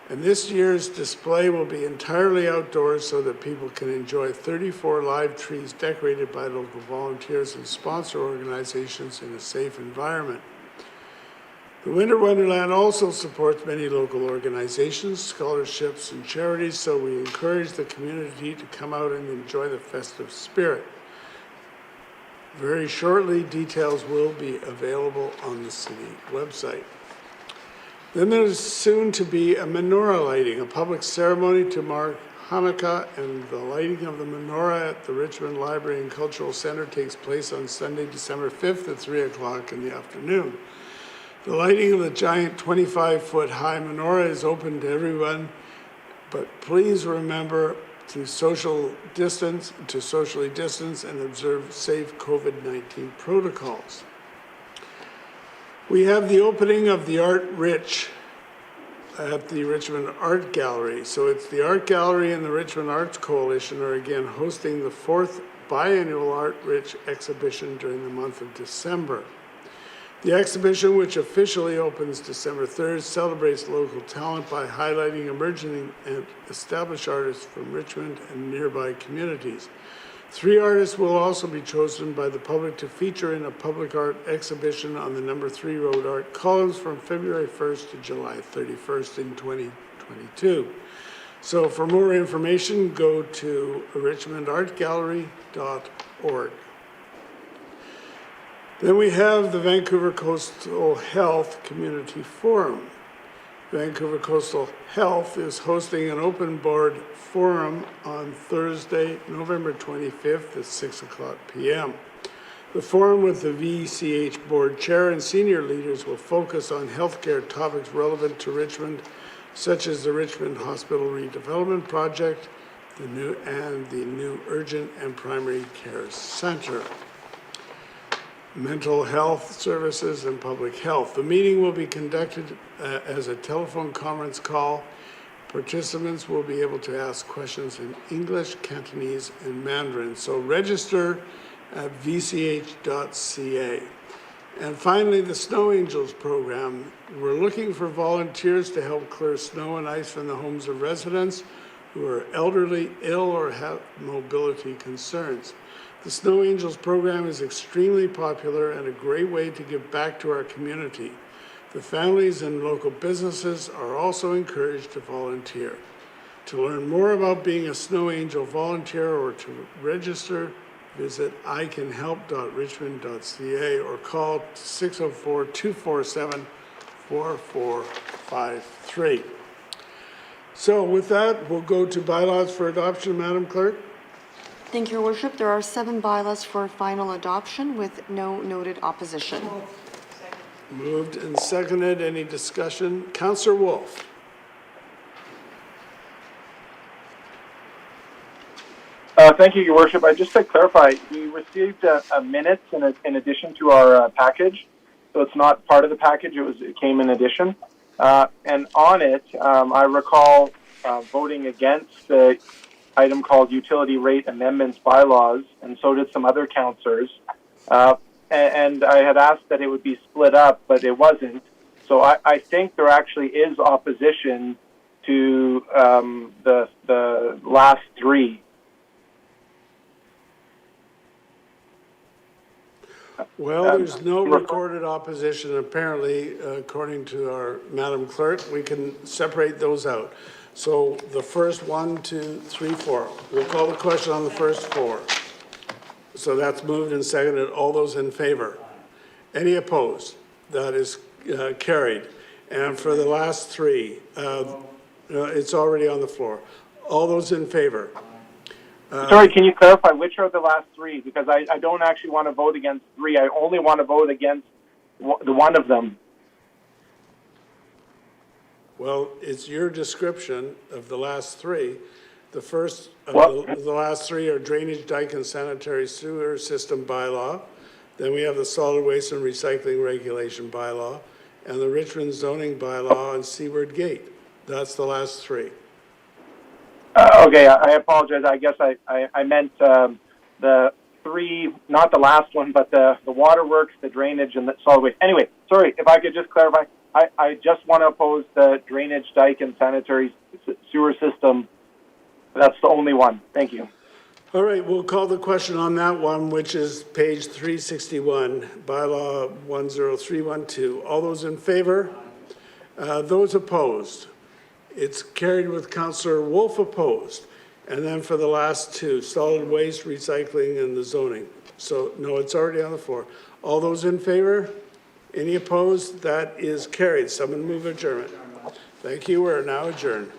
and this year's display will be entirely outdoors so that people can enjoy 34 live trees decorated by local volunteers and sponsor organizations in a safe environment. The Winter Wonderland also supports many local organizations, scholarships, and charities, so we encourage the community to come out and enjoy the festive spirit. Very shortly, details will be available on the city website. Then there's soon to be a menorah lighting, a public ceremony to mark Hanukkah, and the lighting of the menorah at the Richmond Library and Cultural Center takes place on Sunday, December 5th at 3 o'clock in the afternoon. The lighting of the giant 25-foot high menorah is open to everyone, but please remember to socially distance and observe safe COVID-19 protocols. We have the opening of the Art Rich at the Richmond Art Gallery. So it's the Art Gallery and the Richmond Arts Coalition are again hosting the 4th biannual Art Rich exhibition during the month of December. The exhibition, which officially opens December 3rd, celebrates local talent by highlighting emerging and established artists from Richmond and nearby communities. 3 artists will also be chosen by the public to feature in a public art exhibition on the No. 3 Road Art Columns from February 1st to July 31st in 2022. So for more information, go to richmondartgallery.org. Then we have the Vancouver Coastal Health Community Forum. Vancouver Coastal Health is hosting an open board forum on Thursday, November 25th at 6 o'clock p.m. The forum with the VCH board chair and senior leaders will focus on healthcare topics relevant to Richmond, such as the Richmond Hospital Redevelopment Project, the new Urgent and Primary Care Center, mental health services, and public health. The meeting will be conducted as a telephone conference call. Participants will be able to ask questions in English, Cantonese, and Mandarin. So register at vch.ca. And finally, the Snow Angels program. We're looking for volunteers to help clear snow and ice from the homes of residents who are elderly, ill, or have mobility concerns. The Snow Angels program is extremely popular and a great way to give back to our community. The families and local businesses are also encouraged to volunteer. To learn more about being a Snow Angel volunteer or to register, visit icanhelp.richmond.ca or call 604-247-4453. So with that, we'll go to bylaws for adoption, Madam Clerk. Thank you, Your Worship. There are 7 bylaws for final adoption with no noted opposition. Moved and seconded. Any discussion? Councillor Wolf. Thank you, Your Worship. Just to clarify, we received a minutes in addition to our package, so it's not part of the package. It came in addition, and on it, I recall voting against the item called Utility Rate Amendments Bylaws, and so did some other councillors. And I had asked that it would be split up, but it wasn't. So I think there actually is opposition to the last three. Well, there's no recorded opposition. Apparently, according to our Madam Clerk, we can separate those out. So the first 1, 2, 3, 4. We'll call the question on the first 4. So that's moved and seconded. All those in favor? Any opposed? That is carried. And for the last 3, it's already on the floor. All those in favor? Sorry, can you clarify which are the last 3? Because I don't actually want to vote against 3. I only want to vote against the one of them. Well, it's your description of the last 3. The first of the last 3 are Drainage, Dike, and Sanitary Sewer System Bylaw. Then we have the Solid Waste and Recycling Regulation Bylaw, and the Richmond Zoning Bylaw and Seaward Gate. That's the last 3. Okay, I apologize. I guess I meant the 3, not the last one, but the waterworks, the drainage, and the solid waste. Anyway, sorry, if I could just clarify, I just want to oppose the drainage, dike, and sanitary sewer system. That's the only one. Thank you. All right, we'll call the question on that one, which is page 361, bylaw 10312. All those in favor? Those opposed? It's carried with Councillor Wolf opposed. And then for the last 2, solid waste, recycling, and the zoning. So, no, it's already on the floor. All those in favor? Any opposed? That is carried. Someone move adjournment. Thank you. We're now adjourned.